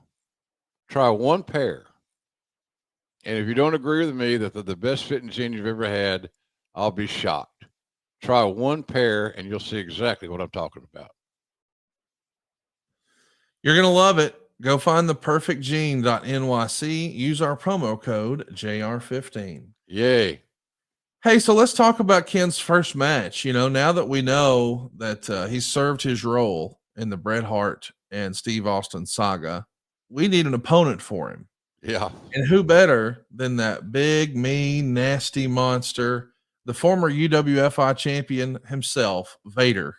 Try one pair. And if you don't agree with me that they're the best fitting jeans you've ever had, I'll be shocked. Try one pair and you'll see exactly what I'm talking about. You're going to love it. Go find the perfectgene.nyc. Use our promo code JR15. Yay. Hey, so let's talk about Ken's first match. You know, now that we know that he's served his role in the Bret Hart and Steve Austin saga, we need an opponent for him. Yeah. And who better than that big, mean, nasty monster, the former UWFI champion himself, Vader.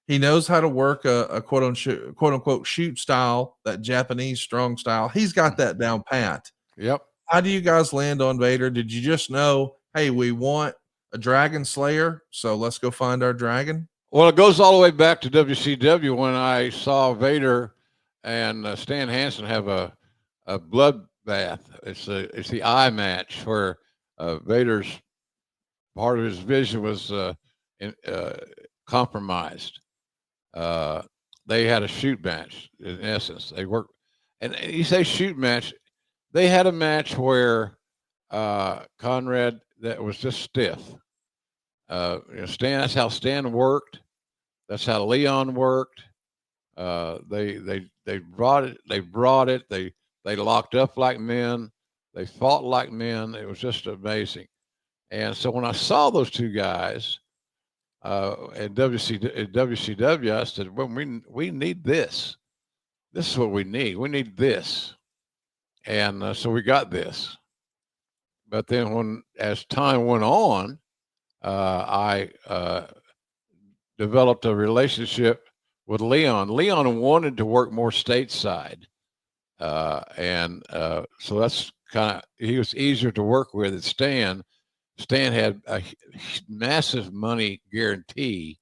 He knows how to work a quote unquote shoot style, that Japanese strong style. He's got that down pat. Yep. How do you guys land on Vader? Did you just know, hey, we want a dragon slayer, so let's go find our dragon? Well, it goes all the way back to WCW when I saw Vader and Stan Hansen have a bloodbath. It's the eye match where Vader's part of his vision was compromised. They had a shoot match in essence. They worked, and you say shoot match. They had a match where Conrad, that was just stiff. Stan, that's how Stan worked. That's how Leon worked. They brought it. They brought it. They locked up like men. They fought like men. It was just amazing. And so when I saw those two guys at WCW, I said, "Well, we need this. This is what we need. We need this." And so we got this. But then, as time went on, I developed a relationship with Leon. Leon wanted to work more stateside, so that's he was easier to work with than Stan. Stan had a massive money guarantee,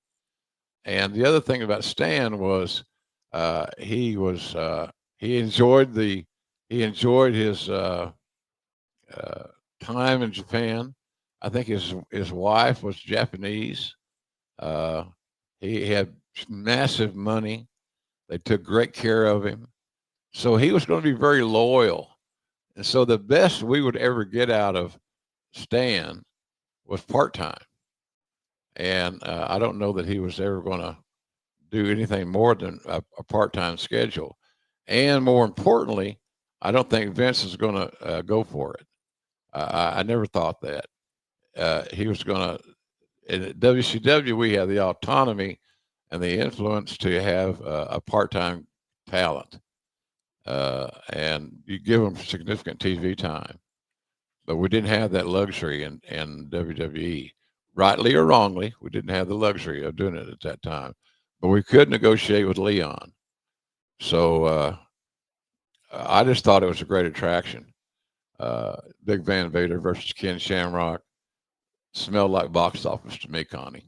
and the other thing about Stan was he enjoyed his time in Japan. I think his wife was Japanese. He had massive money. They took great care of him. So he was going to be very loyal. And so the best we would ever get out of Stan was part-time. And I don't know that he was ever going to do anything more than a part-time schedule. And more importantly, I don't think Vince is going to go for it. I never thought that. He was going to, in WCW, we had the autonomy and the influence to have a part-time talent. And you give them significant TV time. But we didn't have that luxury in WWE. Rightly or wrongly, we didn't have the luxury of doing it at that time. But we could negotiate with Leon. So I just thought it was a great attraction. Big Van Vader versus Ken Shamrock smelled like box office to me, Connie.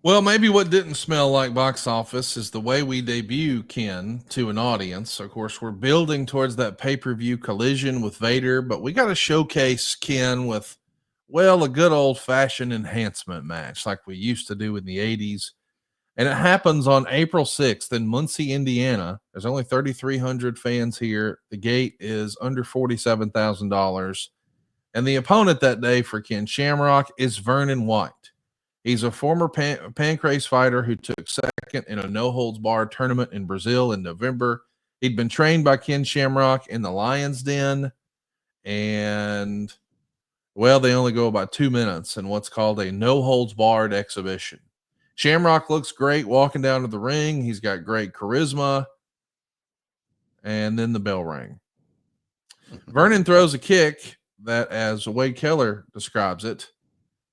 Well, maybe what didn't smell like box office is the way we debut Ken to an audience. Of course, we're building towards that pay-per-view collision with Vader, but we got to showcase Ken with, well, a good old-fashioned enhancement match like we used to do in the 80s. And it happens on April 6th in Muncie, Indiana. There's only 3,300 fans here. The gate is under $47,000. And the opponent that day for Ken Shamrock is Vernon White. He's a former Pancrase fighter who took second in a no-holds-barred tournament in Brazil in November. He'd been trained by Ken Shamrock in the Lion's Den. And, well, they only go about 2 minutes in what's called a no-holds-barred exhibition. Shamrock looks great walking down to the ring. He's got great charisma. And then the bell rang. Vernon throws a kick that, as Wade Keller describes it,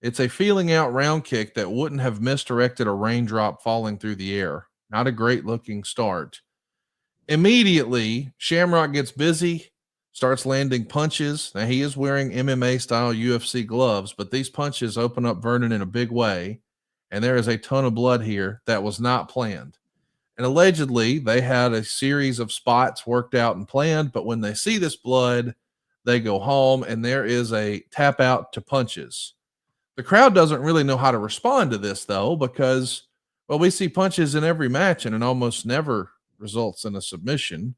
it's a feeling out round kick that wouldn't have misdirected a raindrop falling through the air. Not a great looking start. Immediately, Shamrock gets busy, starts landing punches. Now, he is wearing MMA style UFC gloves, but these punches open up Vernon in a big way. And there is a ton of blood here that was not planned. And allegedly, they had a series of spots worked out and planned, but when they see this blood, they go home, and there is a tap out to punches. The crowd doesn't really know how to respond to this, though, because, well, we see punches in every match, and it almost never results in a submission.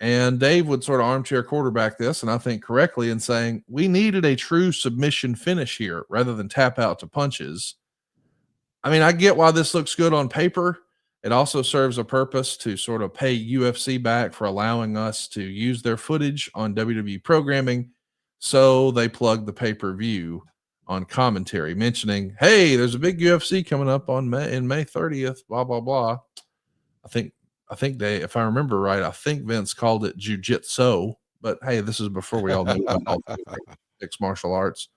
And Dave would sort of armchair quarterback this, and I think correctly, in saying we needed a true submission finish here rather than tap out to punches. I mean, I get why this looks good on paper. It also serves a purpose to sort of pay UFC back for allowing us to use their footage on WWE programming. So they plug the pay-per-view on commentary, mentioning, hey, there's a big UFC coming up on May 30th, blah, blah, blah. I think they, if I remember right, I think Vince called it jiu-jitsu, but hey, this is before we all knew about all the mixed martial arts.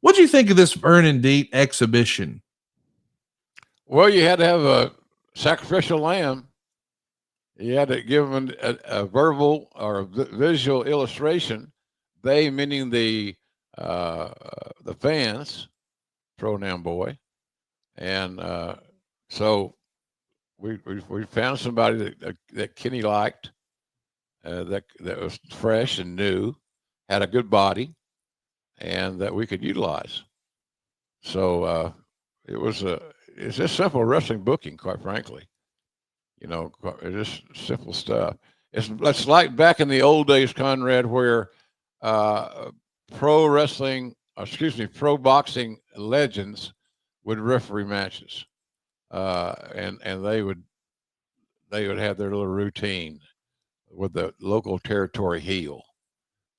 What do you think of this Vernon Deet exhibition? Well, you had to have a sacrificial lamb. You had to give them a verbal or a visual illustration. They, meaning the fans, pronoun boy, and so we found somebody that Kenny liked, that was fresh and new, had a good body, and that we could utilize. So it's just simple wrestling booking, quite frankly. You know, it's just simple stuff. It's like back in the old days, Conrad, where uh, pro wrestling, pro boxing legends would referee matches, and they would have their little routine with the local territory heel.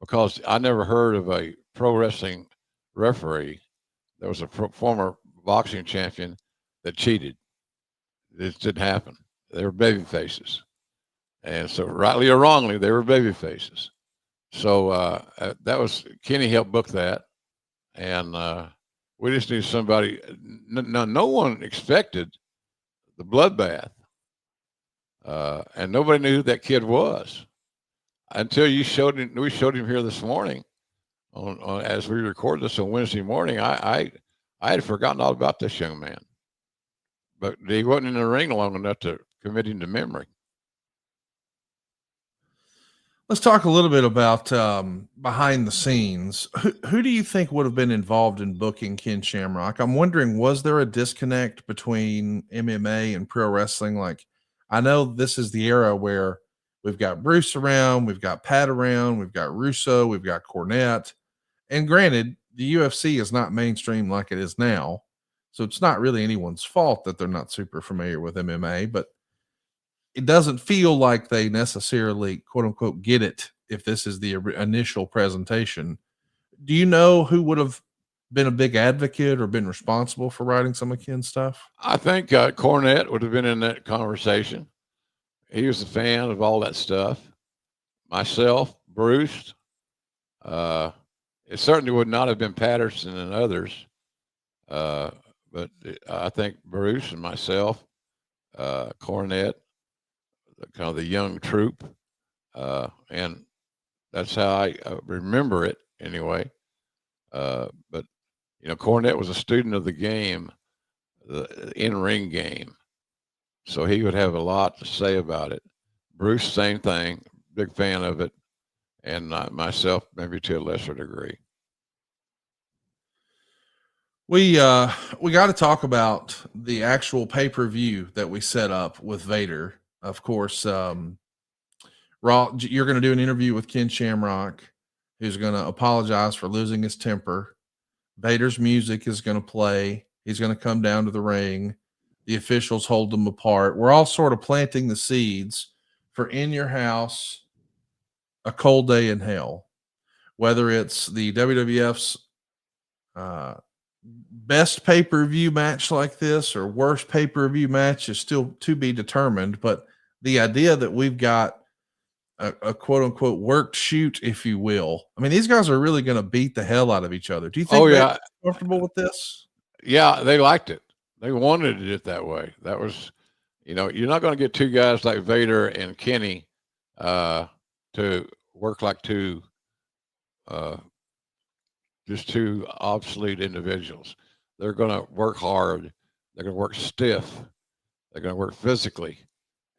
Because I never heard of a pro wrestling referee that was a former boxing champion that cheated. This didn't happen. They were baby faces, and so rightly or wrongly, they were baby faces. So that was Kenny helped book that, and we just knew somebody. No one expected the bloodbath, and nobody knew who that kid was until you showed him. We showed him here this morning on as we record this on Wednesday morning. I had forgotten all about this young man, but he wasn't in the ring long enough to commit him to memory. Let's talk a little bit about behind the scenes. Who do you think would have been involved in booking Ken Shamrock? I'm wondering, was there a disconnect between MMA and pro wrestling? Like, I know this is the era where we've got Bruce around, we've got Pat around, we've got Russo, we've got Cornette. And granted, the UFC is not mainstream like it is now. So it's not really anyone's fault that they're not super familiar with MMA, but it doesn't feel like they necessarily quote unquote get it if this is the initial presentation. Do you know who would have been a big advocate or been responsible for writing some of Ken's stuff? I think Cornette would have been in that conversation. He was a fan of all that stuff. Myself, Bruce, it certainly would not have been Patterson and others. But I think Bruce and myself, Cornette, kind of the young troop, and that's how I remember it anyway. But Cornette was a student of the game, the in-ring game, so he would have a lot to say about it. Bruce, same thing, big fan of it, and myself, maybe to a lesser degree. We got to talk about the actual pay-per-view that we set up with Vader. Of course, Raw, you're going to do an interview with Ken Shamrock, who's going to apologize for losing his temper. Vader's music is going to play. He's going to come down to the ring. The officials hold them apart. We're all sort of planting the seeds for In Your House, A Cold Day in Hell. Whether it's the WWF's best pay-per-view match like this or worst pay-per-view match is still to be determined. But the idea that we've got a quote unquote worked shoot, if you will. I mean, these guys are really going to beat the hell out of each other. Do you think they're comfortable with this? Yeah, they liked it. They wanted it that way. That was, you're not going to get two guys like Vader and Kenny to work like just two obsolete individuals. They're going to work hard. They're going to work stiff. They're going to work physically.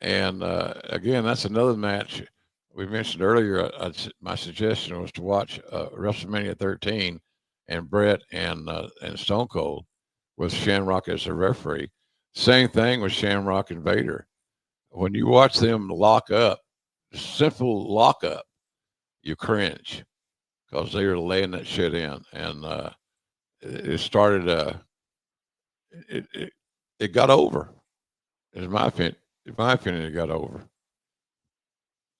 And again, that's another match we mentioned earlier. My suggestion was to watch WrestleMania 13 and Brett and Stone Cold with Shamrock as a referee. Same thing with Shamrock and Vader. When you watch them lock up, simple lock up, you cringe because they were laying that shit in. And it started, it got over. In my opinion, it got over.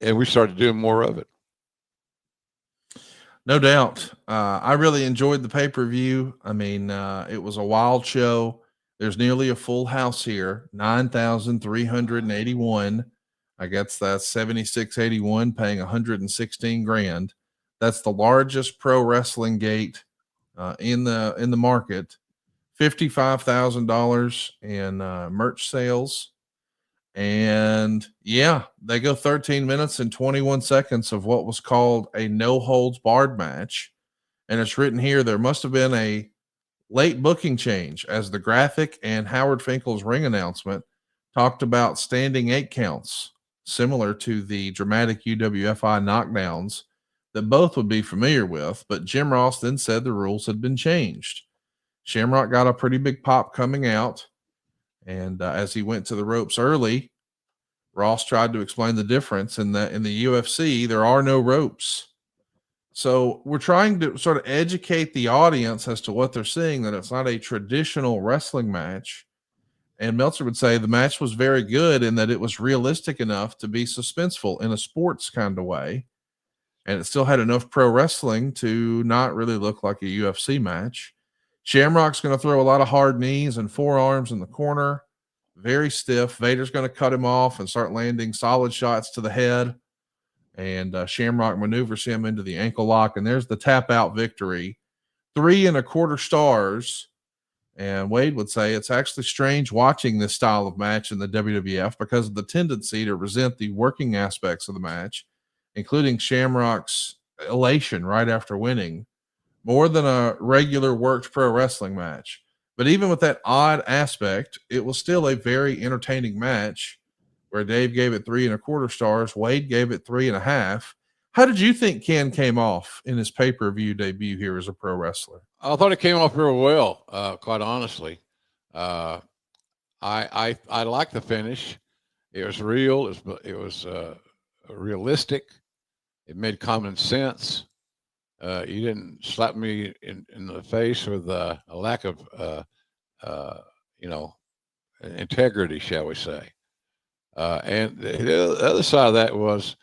And we started doing more of it. No doubt. I really enjoyed the pay-per-view. I mean, it was a wild show. There's nearly a full house here, 9,381. I guess that's 7681 paying 116 grand. That's the largest pro wrestling gate in the market. $55,000 in merch sales. And yeah, they go 13 minutes and 21 seconds of what was called a no holds barred match. And it's written here, there must have been a late booking change as the graphic and Howard Finkel's ring announcement talked about standing 8 counts, similar to the dramatic UWFI knockdowns that both would be familiar with. But Jim Ross then said the rules had been changed. Shamrock got a pretty big pop coming out. And as he went to the ropes early, Ross tried to explain the difference in that in the UFC, there are no ropes. So we're trying to sort of educate the audience as to what they're seeing, that it's not a traditional wrestling match. And Meltzer would say the match was very good in that it was realistic enough to be suspenseful in a sports kind of way. And it still had enough pro wrestling to not really look like a UFC match. Shamrock's going to throw a lot of hard knees and forearms in the corner, very stiff. Vader's going to cut him off and start landing solid shots to the head. And Shamrock maneuvers him into the ankle lock. And there's the tap out victory. 3.25 stars. And Wade would say it's actually strange watching this style of match in the WWF because of the tendency to resent the working aspects of the match, including Shamrock's elation right after winning, more than a regular worked pro wrestling match. But even with that odd aspect, it was still a very entertaining match where Dave gave it 3.25 stars. Wade gave it 3.5. How did you think Ken came off in his pay-per-view debut here as a pro wrestler? I thought it came off real well, quite honestly. I like the finish. It was real. It was realistic. It made common sense. You didn't slap me in the face with a lack of, integrity, shall we say. And the other side of that was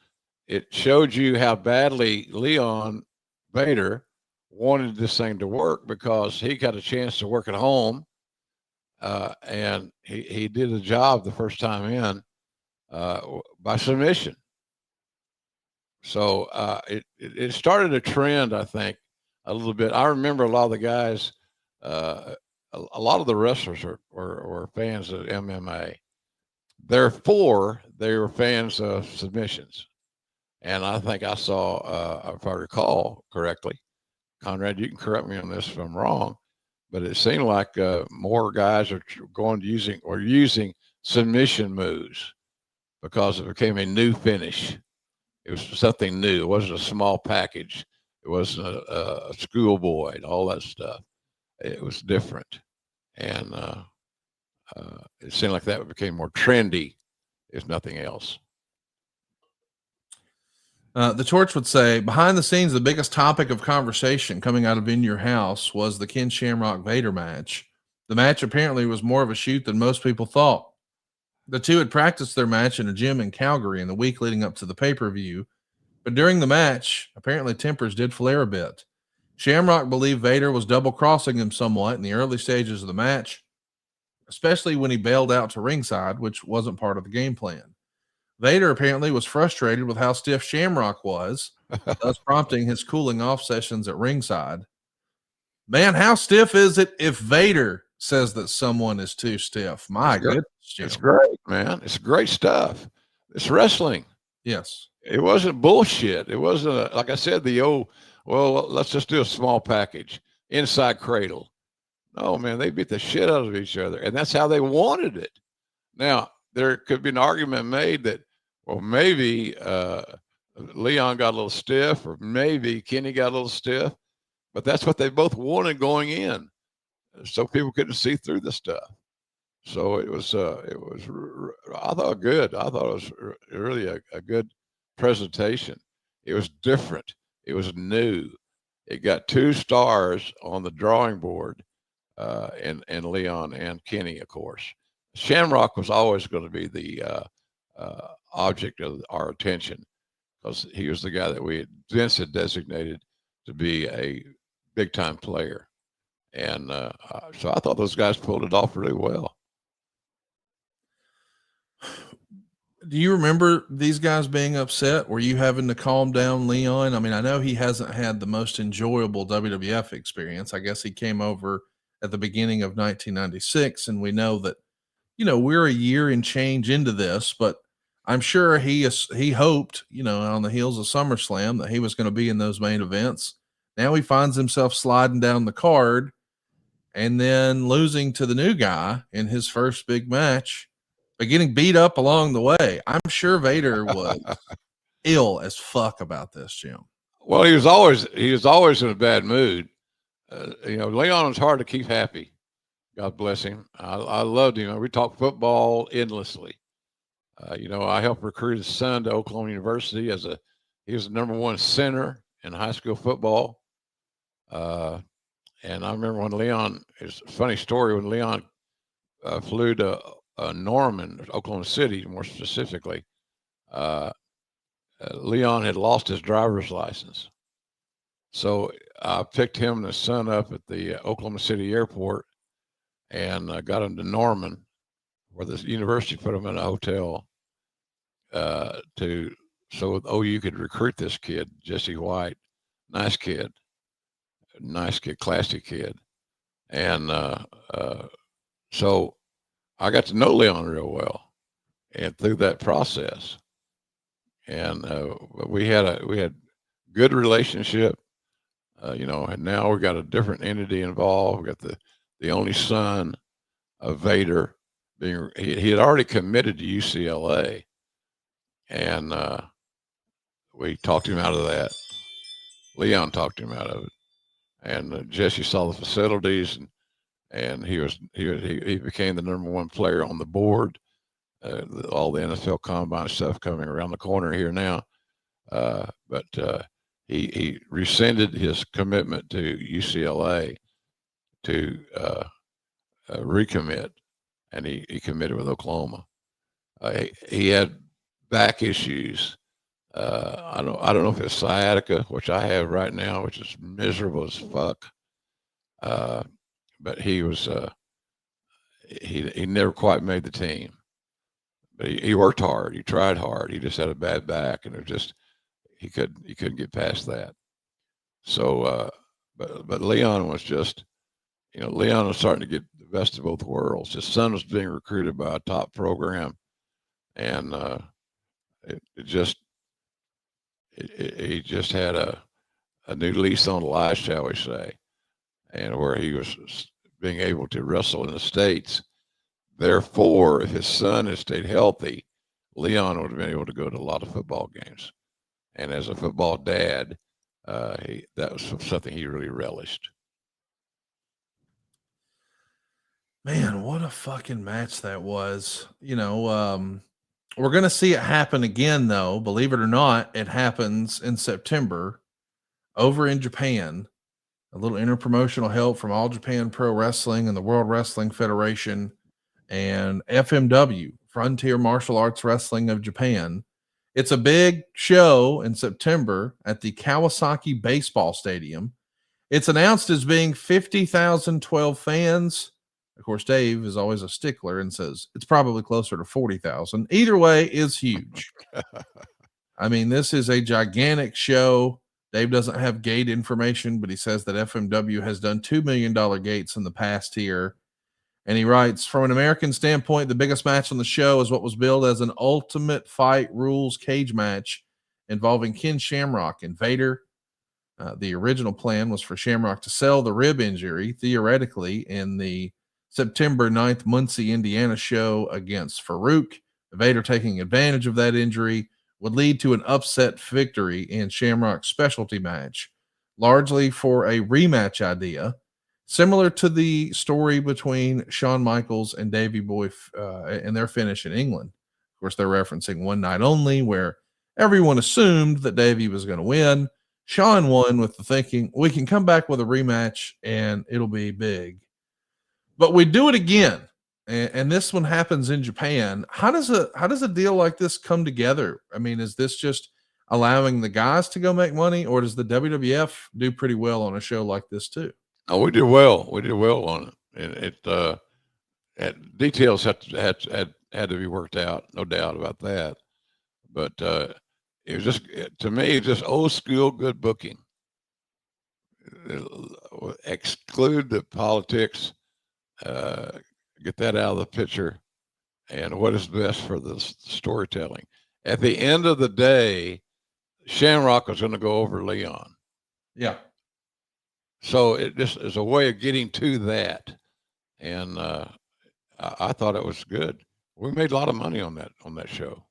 it showed you how badly Leon Vader wanted this thing to work because he got a chance to work at home. And he did the job the first time in by submission. So it started a trend, I think, a little bit. I remember a lot of the guys, a lot of the wrestlers were fans of MMA. Therefore, they were fans of submissions. And I think I saw, if I recall correctly, Conrad, you can correct me on this if I'm wrong, but it seemed like more guys are going to using submission moves because it became a new finish. It was something new. It wasn't a small package. It wasn't a schoolboy and all that stuff. It was different. And it seemed like that became more trendy, if nothing else. The Torch would say, behind the scenes, the biggest topic of conversation coming out of In Your House was the Ken Shamrock Vader match. The match apparently was more of a shoot than most people thought. The two had practiced their match in a gym in Calgary in the week leading up to the pay-per-view, but during the match, apparently tempers did flare a bit. Shamrock believed Vader was double-crossing him somewhat in the early stages of the match, especially when he bailed out to ringside, which wasn't part of the game plan. Vader apparently was frustrated with how stiff Shamrock was, thus prompting his cooling off sessions at ringside. Man, how stiff is it if Vader says that someone is too stiff? My goodness, Jim. It's great, man. It's great stuff. It's wrestling. Yes. It wasn't bullshit. It wasn't, like I said, well, let's just do a small package, inside cradle. No, man, they beat the shit out of each other, and that's how they wanted it. Now, there could be an argument made that, well, maybe Leon got a little stiff, or maybe Kenny got a little stiff, but that's what they both wanted going in, so people couldn't see through the stuff. So it was I thought good. I thought it was really a good presentation. It was different. It was new. It got 2 stars on the drawing board, and Leon and Kenny, of course. Shamrock was always going to be the object of our attention because he was the guy that Vince had designated to be a big time player. And so I thought those guys pulled it off really well. Do you remember these guys being upset? Were you having to calm down Leon? I mean, I know he hasn't had the most enjoyable WWF experience. I guess he came over at the beginning of 1996, and we know that, we're a year and change into this, but I'm sure he hoped, on the heels of SummerSlam that he was going to be in those main events. Now he finds himself sliding down the card and then losing to the new guy in his first big match, but getting beat up along the way. I'm sure Vader was ill as fuck about this, Jim. Well, he was always in a bad mood. Leon was hard to keep happy. God bless him. I loved him. We talked football endlessly. I helped recruit his son to Oklahoma University he was the #1 center in high school football. And I remember when Leon, it's a funny story, when Leon flew to Norman, Oklahoma City, more specifically, Leon had lost his driver's license. So I picked him and his son up at the Oklahoma City airport and got him to Norman, where the university put him in a hotel so OU could recruit this kid, Jesse White. Nice kid, classy kid. And so I got to know Leon real well, and through that process, and we had good relationship, and now we got a different entity involved. We got the only son of Vader he had already committed to UCLA, and we talked him out of that. Leon talked him out of it, and Jesse saw the facilities, and he became the number one player on the board. All the NFL combine stuff coming around the corner here now, but he rescinded his commitment to UCLA to recommit, and he committed with Oklahoma. He had back issues. I don't know if it's sciatica, which I have right now, which is miserable as fuck. But he was he never quite made the team. But he worked hard. He tried hard. He just had a bad back, and it just he couldn't get past that. So, but Leon was just, Leon was starting to get the best of both worlds. His son was being recruited by a top program, and he just had a new lease on life, shall we say, and where he was being able to wrestle in the States. Therefore, if his son had stayed healthy, Leon would have been able to go to a lot of football games. And as a football dad, that was something he really relished. Man, what a fucking match that was. We're going to see it happen again, though. Believe it or not, it happens in September over in Japan. A little interpromotional help from All Japan Pro Wrestling and the World Wrestling Federation and FMW, Frontier Martial Arts Wrestling of Japan. It's a big show in September at the Kawasaki Baseball Stadium. It's announced as being 50,012 fans. Of course, Dave is always a stickler and says it's probably closer to 40,000. Either way is huge. I mean, this is a gigantic show. Dave doesn't have gate information, but he says that FMW has done $2 million gates in the past year. And he writes, from an American standpoint, the biggest match on the show is what was billed as an Ultimate Fight Rules cage match involving Ken Shamrock and Vader. The original plan was for Shamrock to sell the rib injury, theoretically, in the September 9th Muncie, Indiana show against Farouk. Vader taking advantage of that injury would lead to an upset victory in Shamrock's specialty match, largely for a rematch idea, similar to the story between Shawn Michaels and Davey Boy and their finish in England. Of course, they're referencing One Night Only, where everyone assumed that Davey was going to win. Shawn won with the thinking, we can come back with a rematch and it'll be big. But we do it again. And this one happens in Japan. How does a deal like this come together? I mean, is this just allowing the guys to go make money, or does the WWF do pretty well on a show like this too? Oh, we did well. We did well on it. Details had to be worked out, no doubt about that. But it was just, to me, just old school good booking. Exclude the politics, get that out of the picture, and what is best for the storytelling. At the end of the day, Shamrock was going to go over Leon. Yeah. So it just is a way of getting to that. And I thought it was good. We made a lot of money on that show.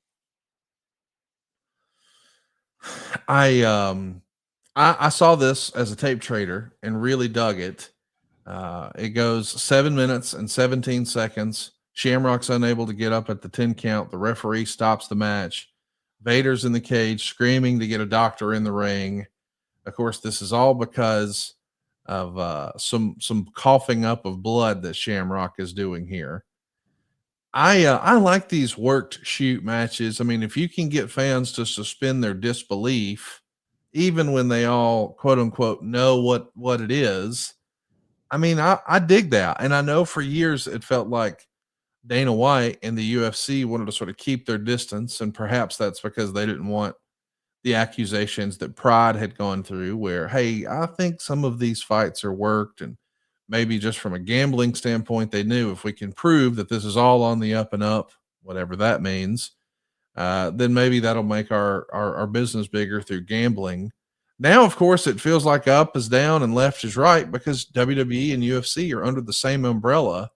I saw this as a tape trader and really dug it. It goes 7 minutes and 17 seconds. Shamrock's unable to get up at the 10 count. The referee stops the match. Vader's in the cage screaming to get a doctor in the ring. Of course, this is all because of some coughing up of blood that Shamrock is doing here. I like these worked shoot matches. I mean, if you can get fans to suspend their disbelief, even when they all quote unquote know what it is, I mean, I dig that. And I know for years it felt like Dana White and the UFC wanted to sort of keep their distance, and perhaps that's because they didn't want the accusations that Pride had gone through, where, hey, I think some of these fights are worked, and maybe just from a gambling standpoint, they knew if we can prove that this is all on the up and up, whatever that means, then maybe that'll make our business bigger through gambling. Now, of course, it feels like up is down and left is right because WWE and UFC are under the same umbrella.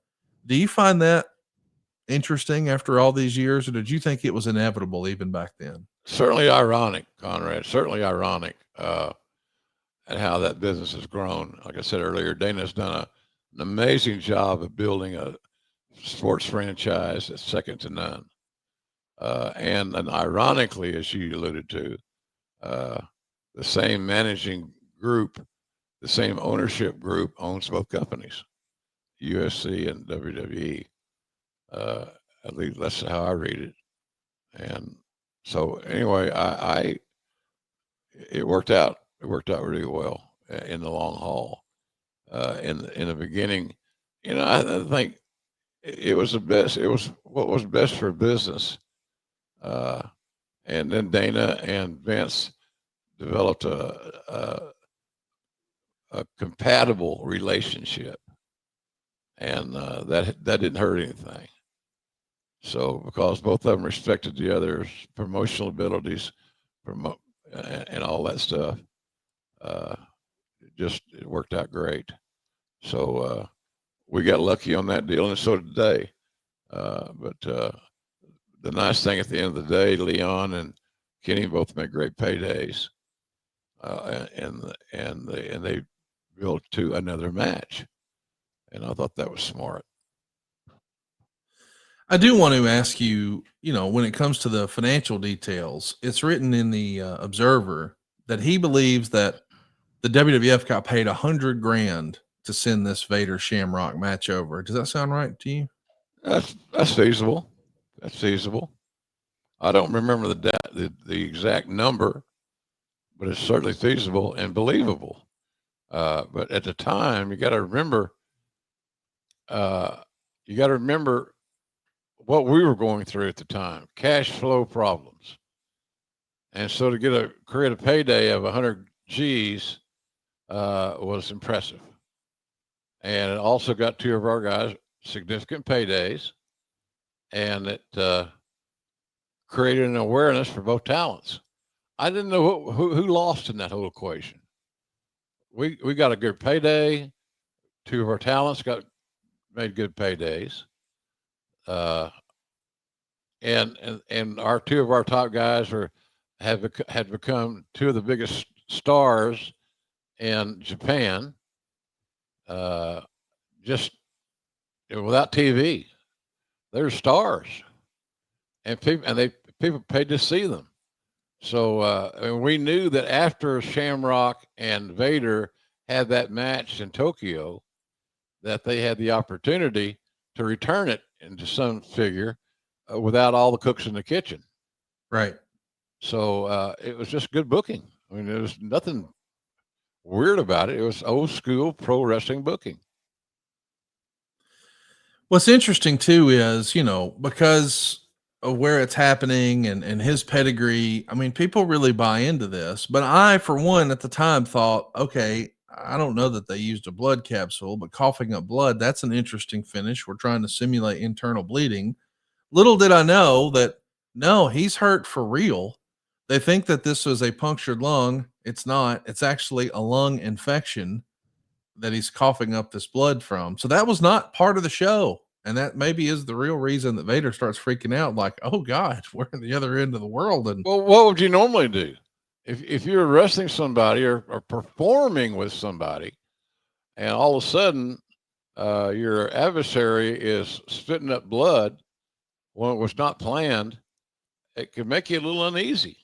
Do you find that interesting after all these years, or did you think it was inevitable even back then? Certainly ironic, Conrad. Certainly ironic at how that business has grown. Like I said earlier, Dana's done an amazing job of building a sports franchise that's second to none. And ironically, as you alluded to, the same managing group, the same ownership group owns both companies, UFC and WWE. At least that's how I read it. And so anyway, it worked out. It worked out really well in the long haul. In the beginning, I think it was the best. It was what was best for business. And then Dana and Vince developed a compatible relationship, and that didn't hurt anything. So because both of them respected the other's promotional abilities, and all that stuff, it worked out great. So we got lucky on that deal, and so did they. But the nice thing at the end of the day, Leon and Kenny both made great paydays, and they built to another match, and I thought that was smart. I do want to ask you, when it comes to the financial details, it's written in the Observer that he believes that the WWF got paid $100,000 to send this Vader Shamrock match over. Does that sound right to you? That's feasible. That's feasible. I don't remember the exact number, but it's certainly feasible and believable. But at the time, you got to remember what we were going through at the time, cash flow problems. And so to create a payday of 100 G's was impressive. And it also got two of our guys significant paydays, and it created an awareness for both talents. I didn't know who lost in that whole equation. We got a good payday. Two of our talents made good paydays. And our two of our top guys had become two of the biggest stars in Japan. Just without TV, they're stars, and people paid to see them. So and we knew that after Shamrock and Vader had that match in Tokyo, that they had the opportunity to return it into some figure without all the cooks in the kitchen. Right. So it was just good booking. I mean, there was nothing weird about it. It was old school pro wrestling booking. What's interesting too is, because of where it's happening and his pedigree, I mean, people really buy into this. But I, for one, at the time thought, okay, I don't know that they used a blood capsule, but coughing up blood, that's an interesting finish. We're trying to simulate internal bleeding. Little did I know that, no, he's hurt for real. They think that this was a punctured lung. It's not. It's actually a lung infection that he's coughing up this blood from. So that was not part of the show. And that maybe is the real reason that Vader starts freaking out, like, oh God, we're at the other end of the world. And well, what would you normally do? If you're wrestling somebody or performing with somebody, and all of a sudden your adversary is spitting up blood when it was not planned, it could make you a little uneasy,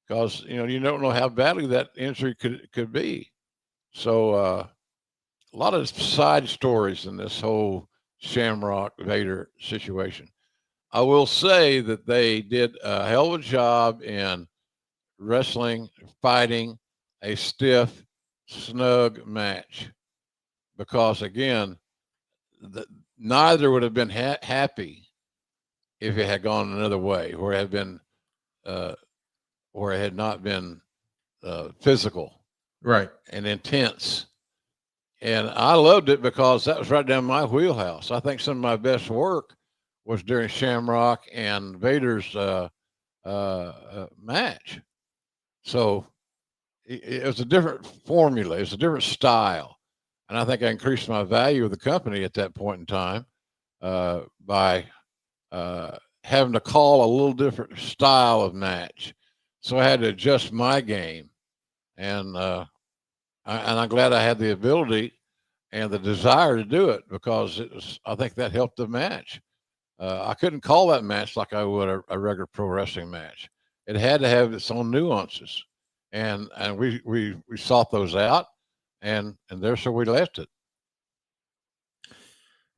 because you don't know how badly that injury could be. So a lot of side stories in this whole Shamrock Vader situation. I will say that they did a hell of a job in wrestling, fighting a stiff, snug match, because again, neither would have been happy if it had gone another way, where it had been, where it had not been physical, Right, and intense. And I loved it because that was right down my wheelhouse. I think some of my best work was during Shamrock and Vader's match. So it was a different formula. It's a different style. And I think I increased my value of the company at that point in time by having to call a little different style of match. So I had to adjust my game. And I'm glad I had the ability and the desire to do it, because I think that helped the match. I couldn't call that match like I would a regular pro wrestling match. It had to have its own nuances, and we sought those out, and there's where we left it.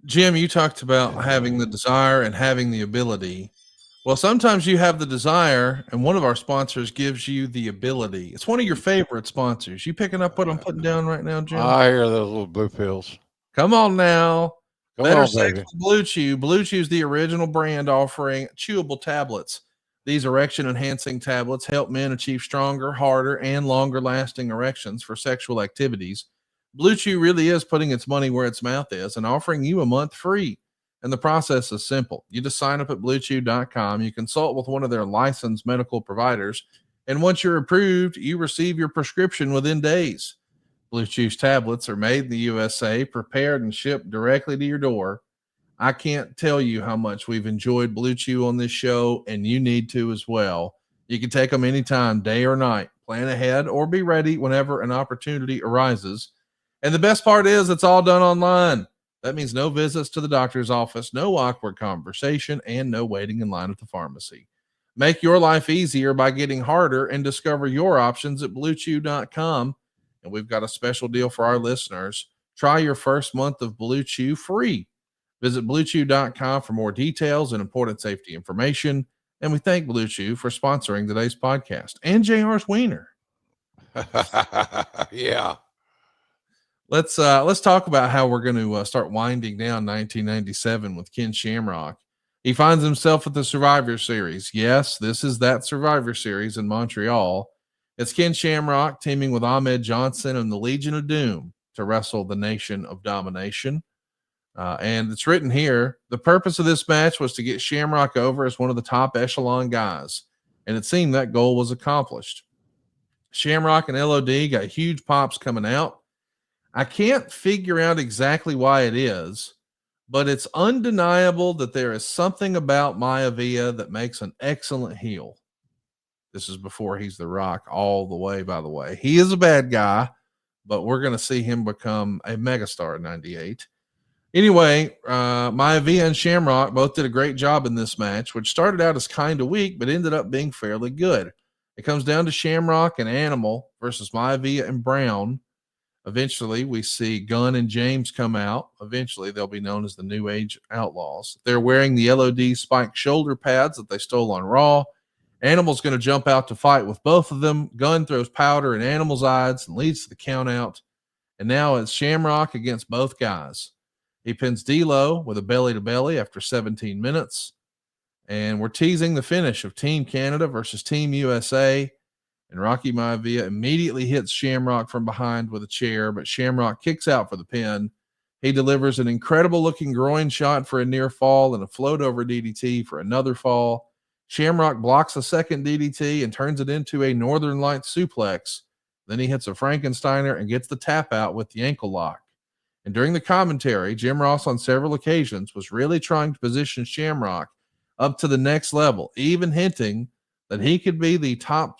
Jim, you talked about having the desire and having the ability. Well, sometimes you have the desire, and one of our sponsors gives you the ability. It's one of your favorite sponsors. You picking up what I'm putting down right now, Jim? I hear those little blue pills. Come on now. Come Better on, sex baby. with BlueChew. BlueChew is the original brand offering chewable tablets. These erection enhancing tablets help men achieve stronger, harder, and longer lasting erections for sexual activities. BlueChew really is putting its money where its mouth is and offering you a month free. And the process is simple. You just sign up at bluechew.com. You consult with one of their licensed medical providers. And once you're approved, you receive your prescription within days. BlueChew's tablets are made in the USA, prepared and shipped directly to your door. I can't tell you how much we've enjoyed BlueChew on this show, and you need to as well. You can take them anytime, day or night. Plan ahead or be ready whenever an opportunity arises. And the best part is it's all done online. That means no visits to the doctor's office, no awkward conversation, and no waiting in line at the pharmacy. Make your life easier by getting harder and discover your options at bluechew.com. And we've got a special deal for our listeners. Try your first month of Blue Chew free. Visit bluechew.com for more details and important safety information. And we thank Blue Chew for sponsoring today's podcast and JR's Wiener. Yeah. Let's talk about how we're going to start winding down 1997 with Ken Shamrock. He finds himself at the Survivor Series. Yes, this is that Survivor Series in Montreal. It's Ken Shamrock teaming with Ahmed Johnson and the Legion of Doom to wrestle the Nation of Domination. And it's written here, the purpose of this match was to get Shamrock over as one of the top echelon guys. And it seemed that goal was accomplished. Shamrock and LOD got huge pops coming out. I can't figure out exactly why it is, but it's undeniable that there is something about Maivia that makes an excellent heel. This is before he's The Rock all the way, by the way. He is a bad guy, but we're going to see him become a megastar in 98. Anyway, Maivia and Shamrock both did a great job in this match, which started out as kind of weak, but ended up being fairly good. It comes down to Shamrock and Animal versus Maivia and Brown. Eventually, we see Gunn and James come out. Eventually, they'll be known as the New Age Outlaws. They're wearing the LOD spiked shoulder pads that they stole on Raw. Animal's going to jump out to fight with both of them. Gunn throws powder in Animal's eyes and leads to the count out. And now it's Shamrock against both guys. He pins D'Lo with a belly-to-belly after 17 minutes. And we're teasing the finish of Team Canada versus Team USA. And Rocky Maivia immediately hits Shamrock from behind with a chair, but Shamrock kicks out for the pin. He delivers an incredible-looking groin shot for a near fall and a float-over DDT for another fall. Shamrock blocks a second DDT and turns it into a Northern Lights suplex. Then he hits a Frankensteiner and gets the tap out with the ankle lock. And during the commentary, Jim Ross on several occasions was really trying to position Shamrock up to the next level, even hinting that he could be the top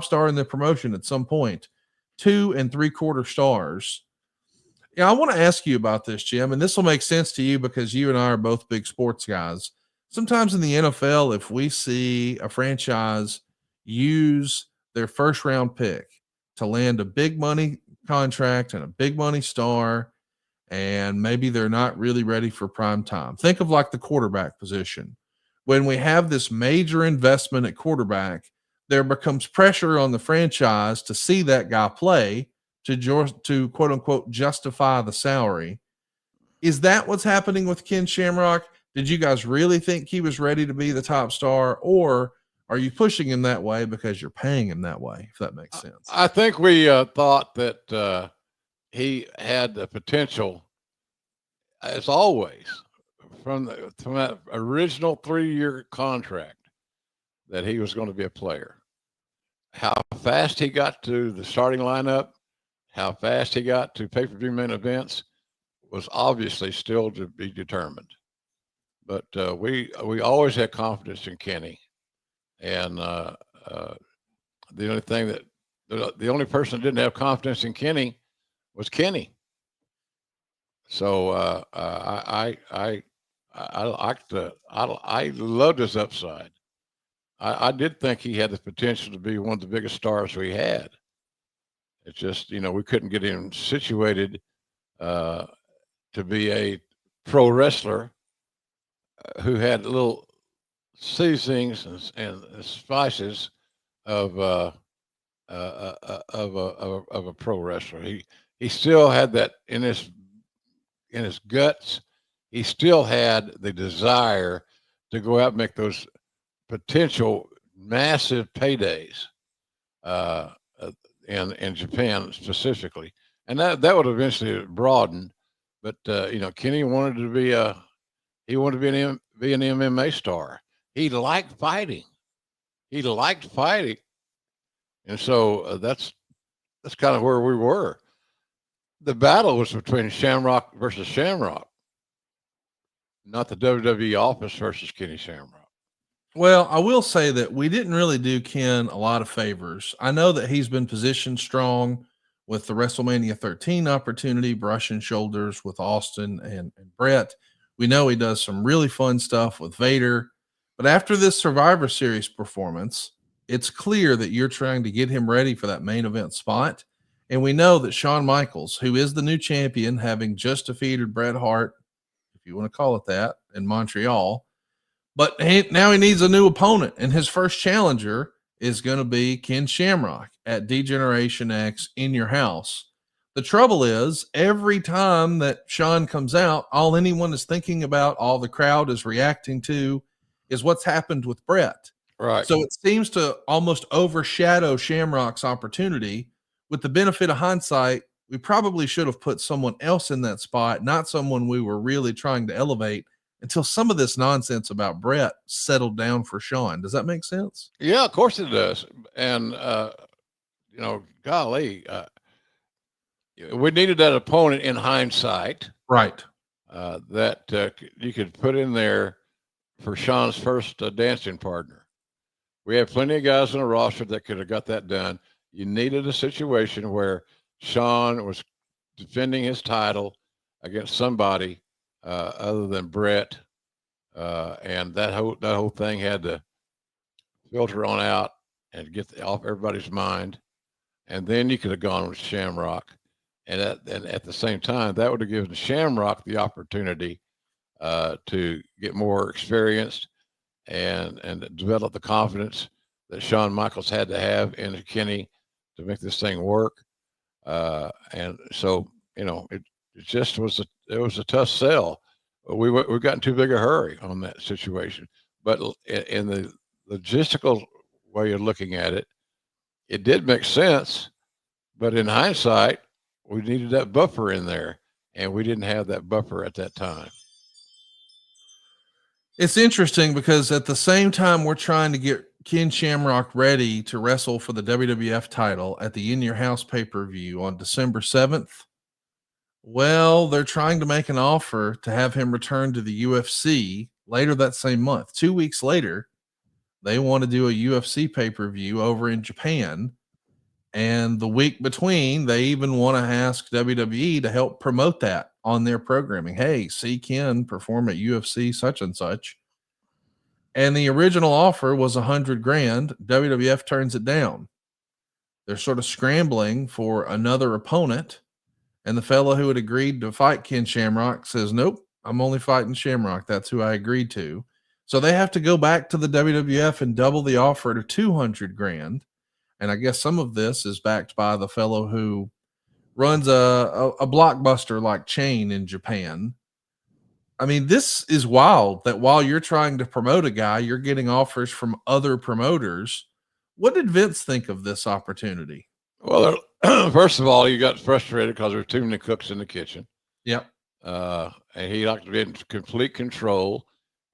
star in the promotion at some point. 2 3/4 stars. Yeah, I want to ask you about this, Jim, and this will make sense to you because you and I are both big sports guys. Sometimes in the NFL, if we see a franchise use their first round pick to land a big money contract and a big money star, and maybe they're not really ready for prime time. Think of like the quarterback position. When we have this major investment at quarterback, there becomes pressure on the franchise to see that guy play to quote unquote justify the salary. Is that what's happening with Ken Shamrock? Did you guys really think he was ready to be the top star, or are you pushing him that way because you're paying him that way? If that makes sense. I think we thought that he had the potential, as always, from that original 3-year contract, that he was going to be a player. How fast he got to the starting lineup, how fast he got to pay-per-view main events, was obviously still to be determined. But we always had confidence in Kenny, and the only person that didn't have confidence in Kenny was Kenny. So I loved his upside. I did think he had the potential to be one of the biggest stars we had. It's just, we couldn't get him situated to be a pro wrestler who had little seasonings and spices of a pro wrestler. He still had that in his guts. He still had the desire to go out and make those potential massive paydays in Japan specifically, and that would eventually broaden. But Kenny wanted to be an MMA star. He liked fighting. And so that's kind of where we were. The battle was between Shamrock versus Shamrock, not the WWE office versus Kenny Shamrock. Well, I will say that we didn't really do Ken a lot of favors. I know that he's been positioned strong with the WrestleMania 13 opportunity, brushing shoulders with Austin and Brett. We know he does some really fun stuff with Vader. But after this Survivor Series performance, it's clear that you're trying to get him ready for that main event spot. And we know that Shawn Michaels, who is the new champion, having just defeated Bret Hart, if you want to call it that, in Montreal, but now he needs a new opponent, and his first challenger is going to be Ken Shamrock at Degeneration X in your house. The trouble is, every time that Shawn comes out, all anyone is thinking about, all the crowd is reacting to, is what's happened with Brett. Right. So it seems to almost overshadow Shamrock's opportunity. With the benefit of hindsight, we probably should have put someone else in that spot, not someone we were really trying to elevate, until some of this nonsense about Brett settled down for Shawn. Does that make sense? Yeah, of course it does. And, golly, we needed that opponent in hindsight. Right. That you could put in there for Shawn's first dancing partner. We have plenty of guys on the roster that could have got that done. You needed a situation where Shawn was defending his title against somebody other than Brett, and that whole thing had to filter on out and get off everybody's mind. And then you could have gone with Shamrock, and at the same time, that would have given Shamrock the opportunity to get more experienced and develop the confidence that Shawn Michaels had to have in Kenny to make this thing work. And so, it just was a tough sell. We got in too big a hurry on that situation. But in the logistical way of looking at it, it did make sense. But in hindsight, we needed that buffer in there, and we didn't have that buffer at that time. It's interesting because at the same time we're trying to get Ken Shamrock ready to wrestle for the WWF title at the In Your House pay-per-view on December 7th. Well, they're trying to make an offer to have him return to the UFC later that same month. 2 weeks later, they want to do a UFC pay-per-view over in Japan. And the week between, they even want to ask WWE to help promote that on their programming. Hey, see Ken perform at UFC such and such. And the original offer was $100,000. WWF turns it down. They're sort of scrambling for another opponent. And the fellow who had agreed to fight Ken Shamrock says, nope, I'm only fighting Shamrock. That's who I agreed to. So they have to go back to the WWF and double the offer to 200 grand. And I guess some of this is backed by the fellow who runs a blockbuster like chain in Japan. I mean, this is wild that while you're trying to promote a guy, you're getting offers from other promoters. What did Vince think of this opportunity? Well, first of all, he got frustrated because there were too many cooks in the kitchen. Yep. And he liked to be in complete control.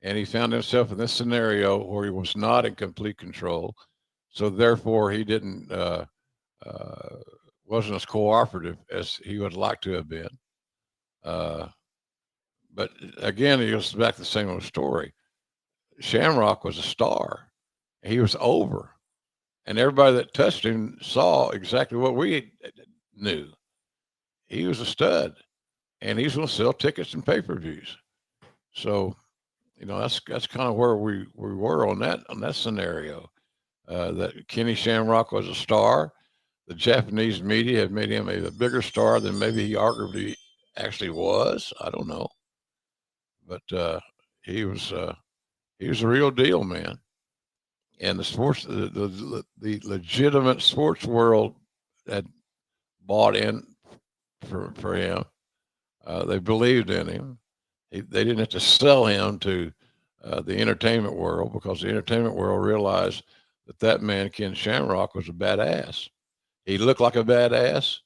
And he found himself in this scenario where he was not in complete control. So therefore, he didn't wasn't as cooperative as he would like to have been. But again, it goes back to the same old story. Shamrock was a star. He was over. And everybody that touched him saw exactly what we knew. He was a stud. And he's going to sell tickets and pay-per-views. So, that's kind of where we were on that scenario. That Kenny Shamrock was a star. The Japanese media have made him a bigger star than maybe he arguably actually was. I don't know. But he was a real deal, man. And the legitimate sports world had bought in for him. They believed in him. They didn't have to sell him to the entertainment world, because the entertainment world realized that man, Ken Shamrock, was a badass. He looked like a badass.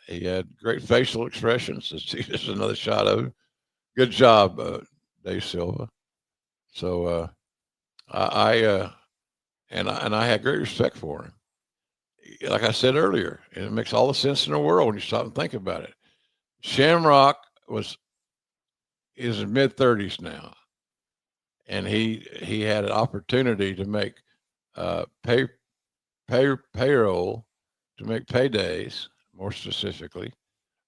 He had great facial expressions. This is another shot of him. Good job, Dave Silva. So I had great respect for him. Like I said earlier, and it makes all the sense in the world when you stop and think about it. Shamrock is in mid-30s now, and he had an opportunity to make payroll, to make paydays, more specifically,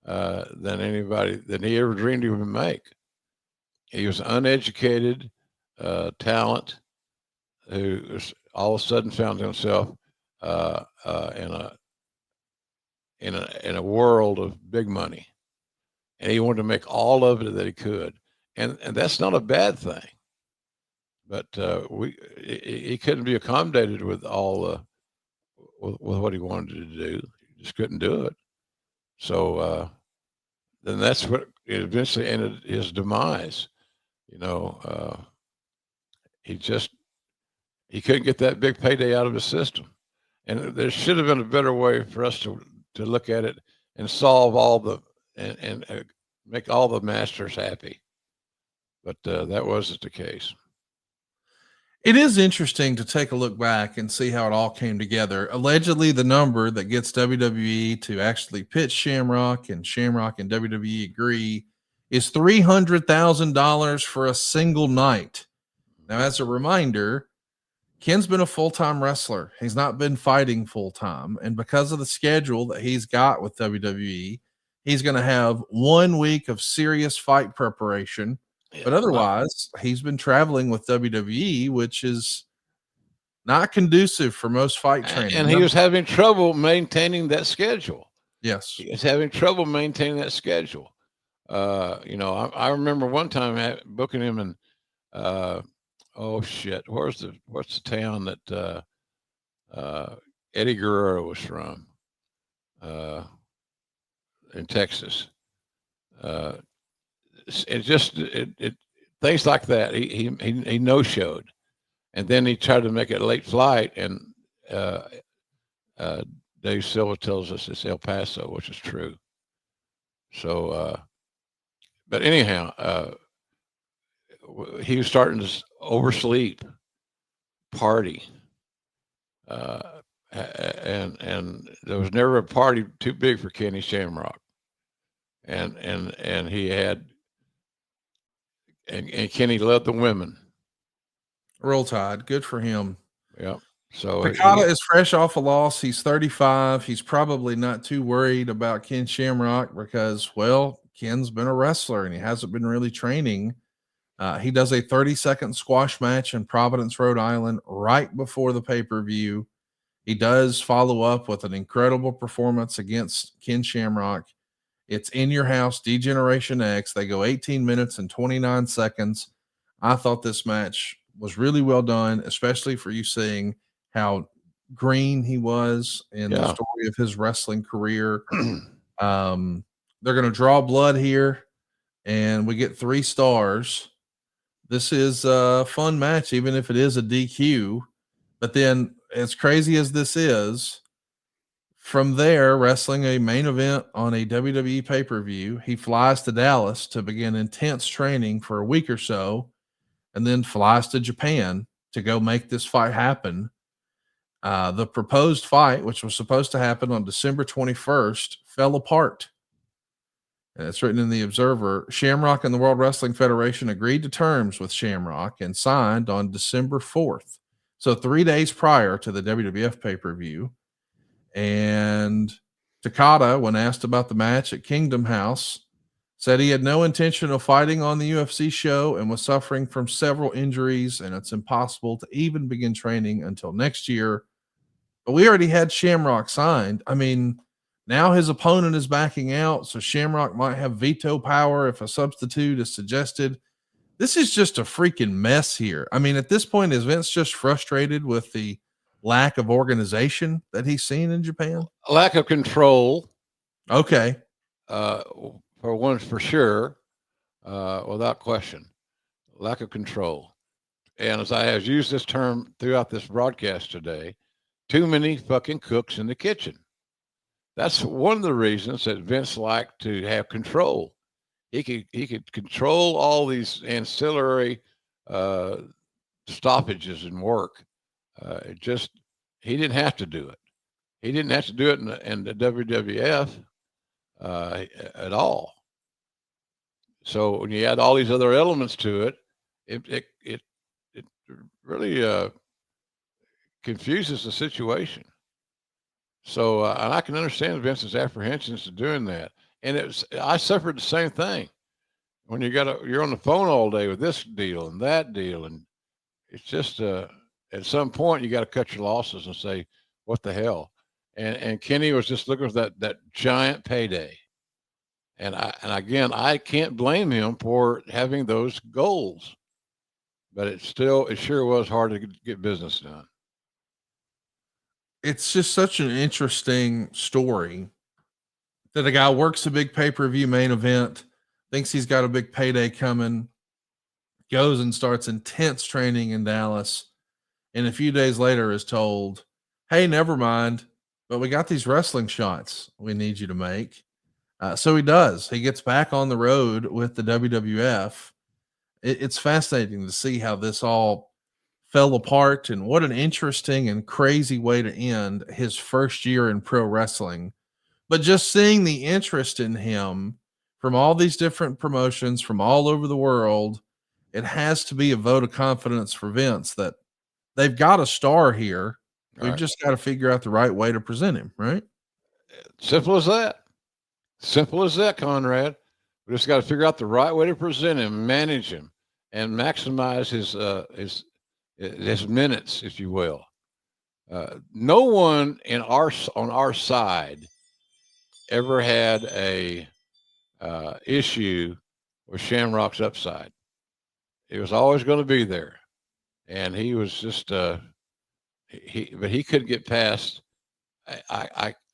than he ever dreamed he would make. He was uneducated talent who was all of a sudden found himself in a world of big money, and he wanted to make all of it that he could, and that's not a bad thing. But he couldn't be accommodated with all with what he wanted to do. He just couldn't do it. So then that's what eventually ended his demise. He couldn't get that big payday out of his system, and there should have been a better way for us to look at it and solve all the and make all the masters happy. But that wasn't the case. It is interesting to take a look back and see how it all came together. Allegedly, the number that gets WWE to actually pitch Shamrock and WWE agree is $300,000 for a single night. Now, as a reminder, Ken's been a full-time wrestler. He's not been fighting full-time. And because of the schedule that he's got with WWE, he's going to have 1 week of serious fight preparation. But otherwise, he's been traveling with WWE, which is not conducive for most fight training. And he was having trouble maintaining that schedule. Yes. He was having trouble maintaining that schedule. I remember one time booking him in, what's the town that Eddie Guerrero was from in Texas. It things like that. He no-showed, and then he tried to make it a late flight, and Dave Silva tells us it's El Paso, which is true. So, but anyhow, he was starting to oversleep, party, and there was never a party too big for Kenny Shamrock, and he had. And Kenny loved the women. Roll Tide. Good for him. Yeah. So Takada is fresh off a loss. He's 35. He's probably not too worried about Ken Shamrock because, well, Ken's been a wrestler and he hasn't been really training. He does a 30-second squash match in Providence, Rhode Island, right before the pay-per-view. He does follow up with an incredible performance against Ken Shamrock. It's in your house, Degeneration X. They go 18 minutes and 29 seconds. I thought this match was really well done, especially for you seeing how green he was in the story of his wrestling career. They're going to draw blood here, and we get 3 stars. This is a fun match, even if it is a DQ. But then, as crazy as this is, from there, wrestling a main event on a WWE pay-per-view, he flies to Dallas to begin intense training for a week or so, and then flies to Japan to go make this fight happen. The proposed fight, which was supposed to happen on December 21st, fell apart. And it's written in the Observer. Shamrock and the World Wrestling Federation agreed to terms with Shamrock and signed on December 4th. So 3 days prior to the WWF pay-per-view. And Takada, when asked about the match at Kingdom House, said he had no intention of fighting on the UFC show and was suffering from several injuries, and it's impossible to even begin training until next year. But we already had Shamrock signed. I mean, now his opponent is backing out, so Shamrock might have veto power if a substitute is suggested. This is just a freaking mess here. I mean, at this point, is Vince just frustrated with the lack of organization that he's seen in Japan? Lack of control. Okay. For one, for sure, without question. Lack of control. And as I have used this term throughout this broadcast today, too many fucking cooks in the kitchen. That's one of the reasons that Vince liked to have control. He could control all these ancillary stoppages in work. He didn't have to do it. He didn't have to do it in the WWF at all. So when you add all these other elements to it, it really confuses the situation. So and I can understand Vince's apprehensions to doing that. And I suffered the same thing when you're on the phone all day with this deal and that deal, and it's just at some point you got to cut your losses and say, what the hell? And Kenny was just looking for that giant payday. And I can't blame him for having those goals, but it sure was hard to get business done. It's just such an interesting story that a guy works a big pay-per-view main event, thinks he's got a big payday coming, goes and starts intense training in Dallas, and a few days later is told, hey, never mind, but we got these wrestling shots we need you to make. So he does. He gets back on the road with the WWF. It's fascinating to see how this all fell apart, and what an interesting and crazy way to end his first year in pro wrestling. But just seeing the interest in him from all these different promotions from all over the world, it has to be a vote of confidence for Vince that they've got a star here. We've just got to figure out the right way to present him, right? Simple as that. Simple as that, Conrad. We just got to figure out the right way to present him, manage him, and maximize his minutes, if you will. No one on our side ever had a issue with Shamrock's upside. It was always going to be there, and he was just but he couldn't get past.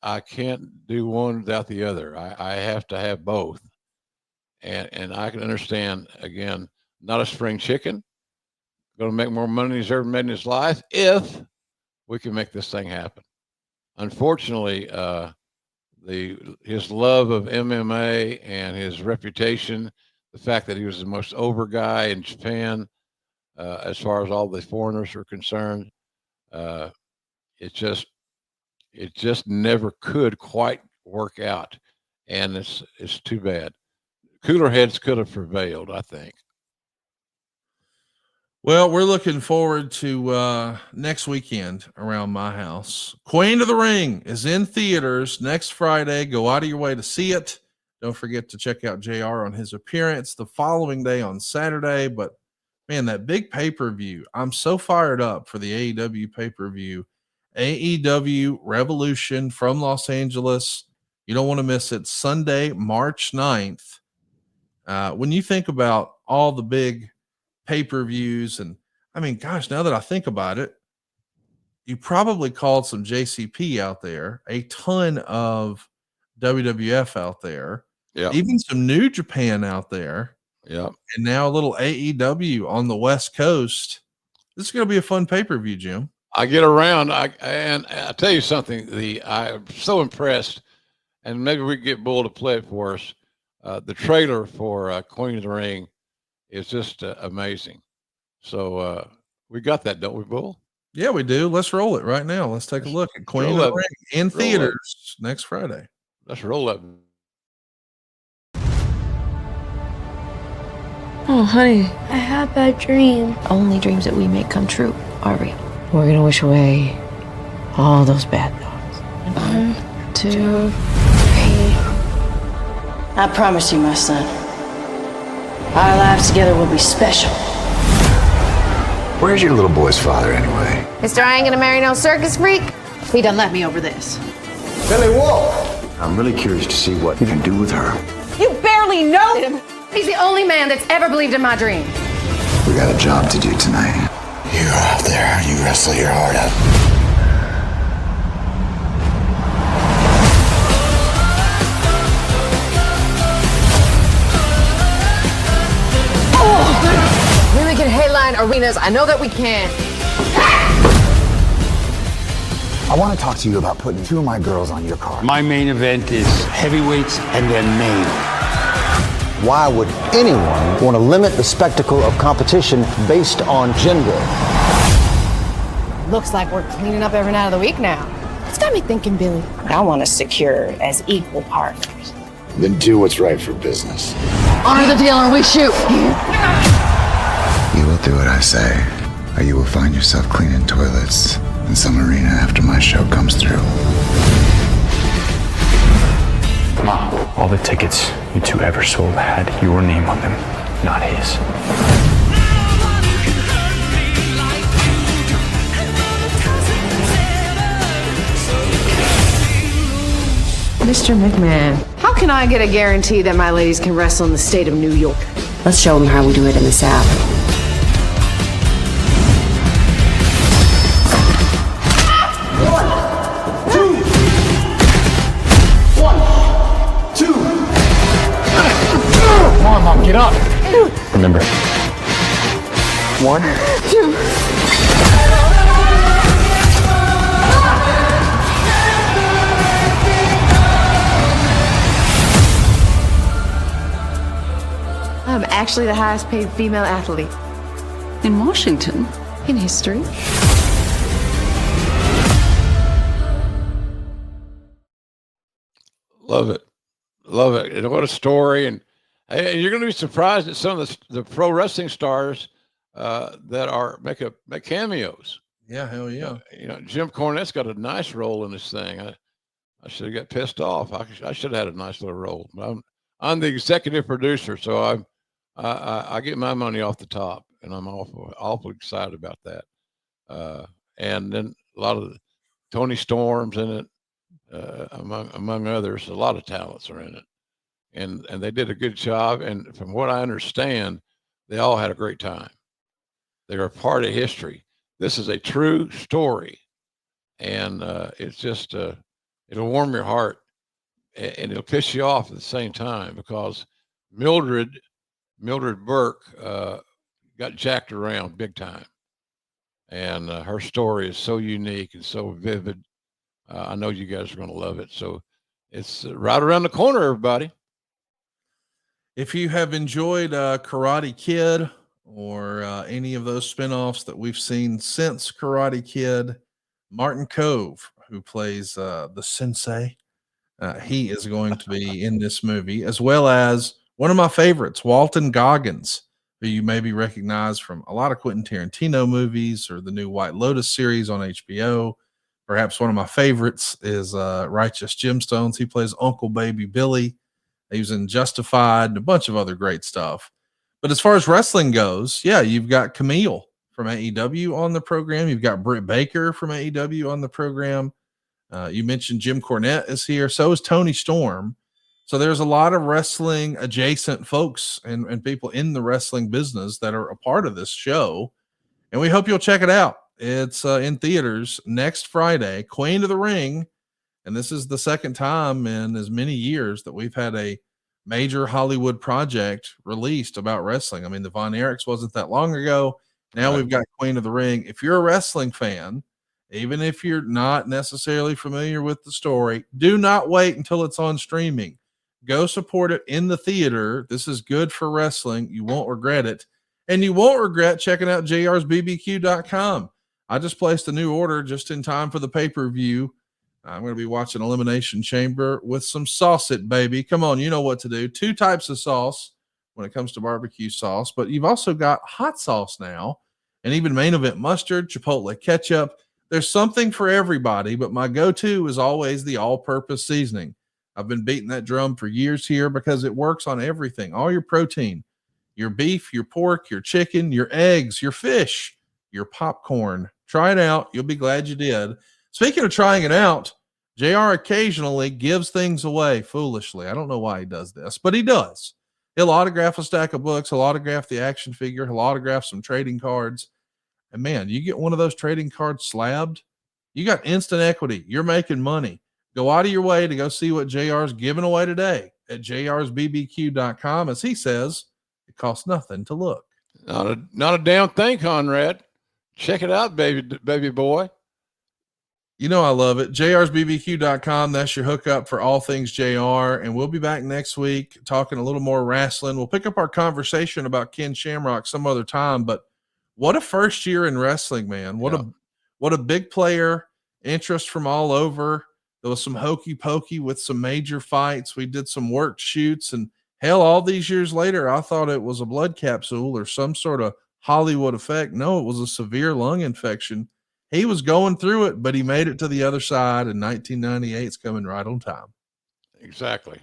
I can't do one without the other. I have to have both, and I can understand, again, not a spring chicken. Going to make more money than he's ever made in his life if we can make this thing happen. Unfortunately, his love of MMA and his reputation, the fact that he was the most over guy in Japan, as far as all the foreigners are concerned, it just never could quite work out, and it's too bad. Cooler heads could have prevailed, I think. Well, we're looking forward to next weekend around my house. Queen of the Ring is in theaters next Friday. Go out of your way to see it. Don't forget to check out JR on his appearance the following day on Saturday. But man, that big pay-per-view, I'm so fired up for the AEW pay-per-view. AEW Revolution from Los Angeles. You don't want to miss it. Sunday, March 9th. When you think about all the big pay-per-views, and I mean, gosh, now that I think about it, you probably called some JCP out there, a ton of WWF out there, even some New Japan out there, and now a little AEW on the West Coast. This is going to be a fun pay-per-view, Jim. I get around, and I tell you something. I'm so impressed, and maybe we can get Bull to play it for us. The trailer for Queen of the Ring is just amazing. So we got that, don't we, Bull? Yeah, we do. Let's roll it right now. Let's take a look at Queen of the Ring in theaters next Friday. Let's roll that. Oh, honey. I had a bad dream. Only dreams that we make come true are real. We're gonna wish away all those bad thoughts. 1, 2, 3. I promise you, my son, our lives together will be special. Where's your little boy's father, anyway? Mister, I ain't gonna marry no circus freak. He done let me over this. Billy Wolf! I'm really curious to see what you can do with her. You barely know him. He's the only man that's ever believed in my dream. We got a job to do tonight. You go out there, you wrestle your heart out. Maybe we can headline arenas. I know that we can. I want to talk to you about putting 2 of my girls on your card. My main event is heavyweights and then main. Why would anyone want to limit the spectacle of competition based on gender? Looks like we're cleaning up every night of the week now. It's got me thinking, Billy. I want us secure as equal partners. Then do what's right for business. Honor the deal or we shoot. You will do what I say, or you will find yourself cleaning toilets in some arena after my show comes through. Mom, all the tickets you 2 ever sold had your name on them, not his. Mr. McMahon. How can I get a guarantee that my ladies can wrestle in the state of New York? Let's show them how we do it in the South. Come on, Mom, get up. Remember. 1, 2. I'm actually the highest paid female athlete. In Washington? In history. Love it. Love it. And what a story. And you're going to be surprised at some of the pro wrestling stars that are make cameos. Yeah, hell yeah. Jim Cornette's got a nice role in this thing. I should have got pissed off. I should have had a nice little role. But I'm the executive producer, so I get my money off the top, and I'm awful excited about that. And then a lot of Tony Storm's in it, among others. A lot of talents are in it, and they did a good job. And from what I understand, they all had a great time. They are part of history. This is a true story, and it's just it'll warm your heart, and it'll piss you off at the same time, because Mildred Burke got jacked around big time, and her story is so unique and so vivid. I know you guys are going to love it. So it's right around the corner, everybody. If you have enjoyed Karate Kid or any of those spinoffs that we've seen since Karate Kid, Martin Cove, who plays the sensei, he is going to be in this movie, as well as one of my favorites, Walton Goggins, who you maybe recognize from a lot of Quentin Tarantino movies or the new White Lotus series on HBO. Perhaps one of my favorites is Righteous Gemstones. He plays Uncle Baby Billy. He was in Justified and a bunch of other great stuff. But as far as wrestling goes, yeah, you've got Camille from AEW on the program. You've got Britt Baker from AEW on the program. You mentioned Jim Cornette is here. So is Tony Storm. So there's a lot of wrestling adjacent folks and people in the wrestling business that are a part of this show. And we hope you'll check it out. It's in theaters next Friday, Queen of the Ring. And this is the second time in as many years that we've had a major Hollywood project released about wrestling. I mean, the Von Erichs wasn't that long ago. Now we've got Queen of the Ring. If you're a wrestling fan, even if you're not necessarily familiar with the story, do not wait until it's on streaming. Go support it in the theater. This is good for wrestling. You won't regret it. And you won't regret checking out jrsbbq.com. I just placed a new order just in time for the pay-per-view. I'm going to be watching Elimination Chamber with some sauce it, baby. Come on, you know what to do. 2 types of sauce when it comes to barbecue sauce, but you've also got hot sauce now and even main event mustard, chipotle ketchup. There's something for everybody, but my go-to is always the all-purpose seasoning. I've been beating that drum for years here because it works on everything. All your protein, your beef, your pork, your chicken, your eggs, your fish, your popcorn. Try it out. You'll be glad you did. Speaking of trying it out, JR occasionally gives things away foolishly. I don't know why he does this, but he does. He'll autograph a stack of books. He'll autograph the action figure. He'll autograph some trading cards. And man, you get one of those trading cards slabbed, you got instant equity. You're making money. Go out of your way to go see what JR's giving away today at jrsbbq.com. As he says, it costs nothing to look. Not a damn thing, Conrad. Check it out, baby boy. You know I love it. jrsbbq.com. That's your hookup for all things JR. And we'll be back next week talking a little more wrestling. We'll pick up our conversation about Ken Shamrock some other time. But what a first year in wrestling, man. What a big player, interest from all over. There was some hokey pokey with some major fights. We did some work shoots, and hell, all these years later, I thought it was a blood capsule or some sort of Hollywood effect. No, it was a severe lung infection. He was going through it, but he made it to the other side, and 1998 is coming right on time. Exactly.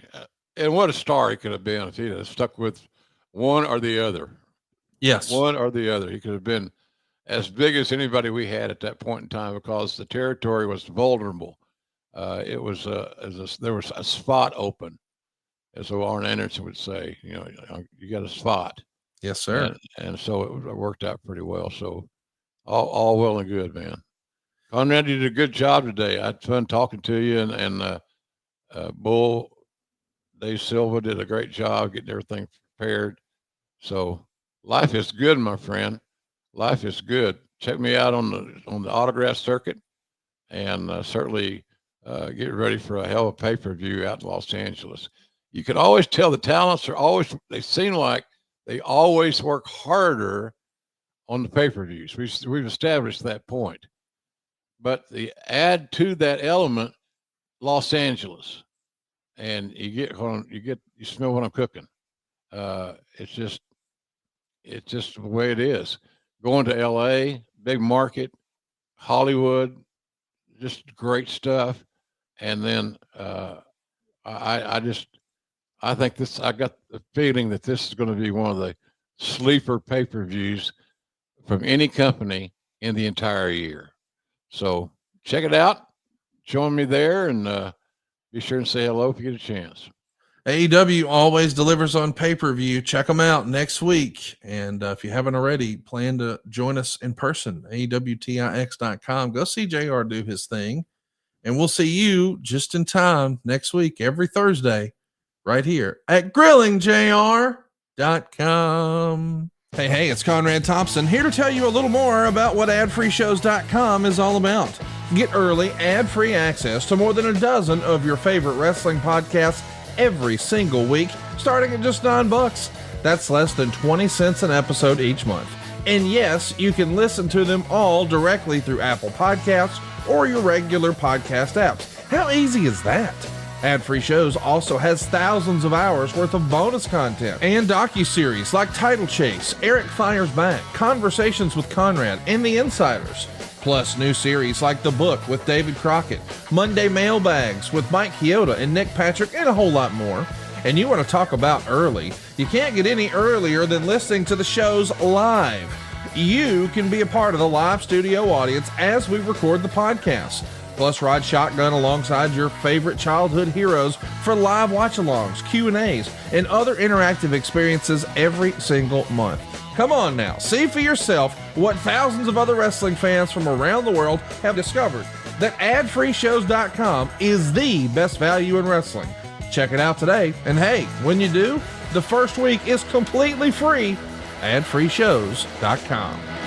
And what a star he could have been if he had stuck with one or the other. Yes. One or the other. He could have been as big as anybody we had at that point in time because the territory was vulnerable. There was a spot open, as Arn Anderson would say. You got a spot. Yes, sir. And so it worked out pretty well. So all well and good, man. Conrad, you did a good job today. I had fun talking to you, and Bull Dave Silva did a great job getting everything prepared. So life is good, my friend. Life is good. Check me out on the autograph circuit, and certainly get ready for a hell of a pay-per-view out in Los Angeles. You can always tell the talents they seem like they always work harder on the pay-per-views. We've established that point. But the add to that element, Los Angeles, and you smell what I'm cooking. It's just the way it is. Going to LA, big market, Hollywood, just great stuff. And then I got the feeling that this is going to be one of the sleeper pay-per-views from any company in the entire year. So check it out. Join me there, and be sure and say hello if you get a chance. AEW always delivers on pay-per-view. Check them out next week. And if you haven't already, plan to join us in person, AEWTIX.com. Go see JR do his thing. And we'll see you just in time next week, every Thursday, right here at GrillingJR.com. Hey, it's Conrad Thompson here to tell you a little more about what AdFreeShows.com is all about. Get early, ad-free access to more than a dozen of your favorite wrestling podcasts every single week, starting at just $9. That's less than 20 cents an episode each month. And yes, you can listen to them all directly through Apple Podcasts or your regular podcast apps. How easy is that? Ad-Free Shows also has thousands of hours worth of bonus content and docuseries like Title Chase, Eric Fires Back, Conversations with Conrad, and The Insiders. Plus new series like The Book with David Crockett, Monday Mailbags with Mike Chioda and Nick Patrick, and a whole lot more. And you want to talk about early? You can't get any earlier than listening to the shows live. you can be a part of the live studio audience as we record the podcast. Plus, ride shotgun alongside your favorite childhood heroes for live watch-alongs, Q&As, and other interactive experiences every single month. Come on now, see for yourself what thousands of other wrestling fans from around the world have discovered, that adfreeshows.com is the best value in wrestling. Check it out today, and hey, when you do, the first week is completely free. adfreeshows.com.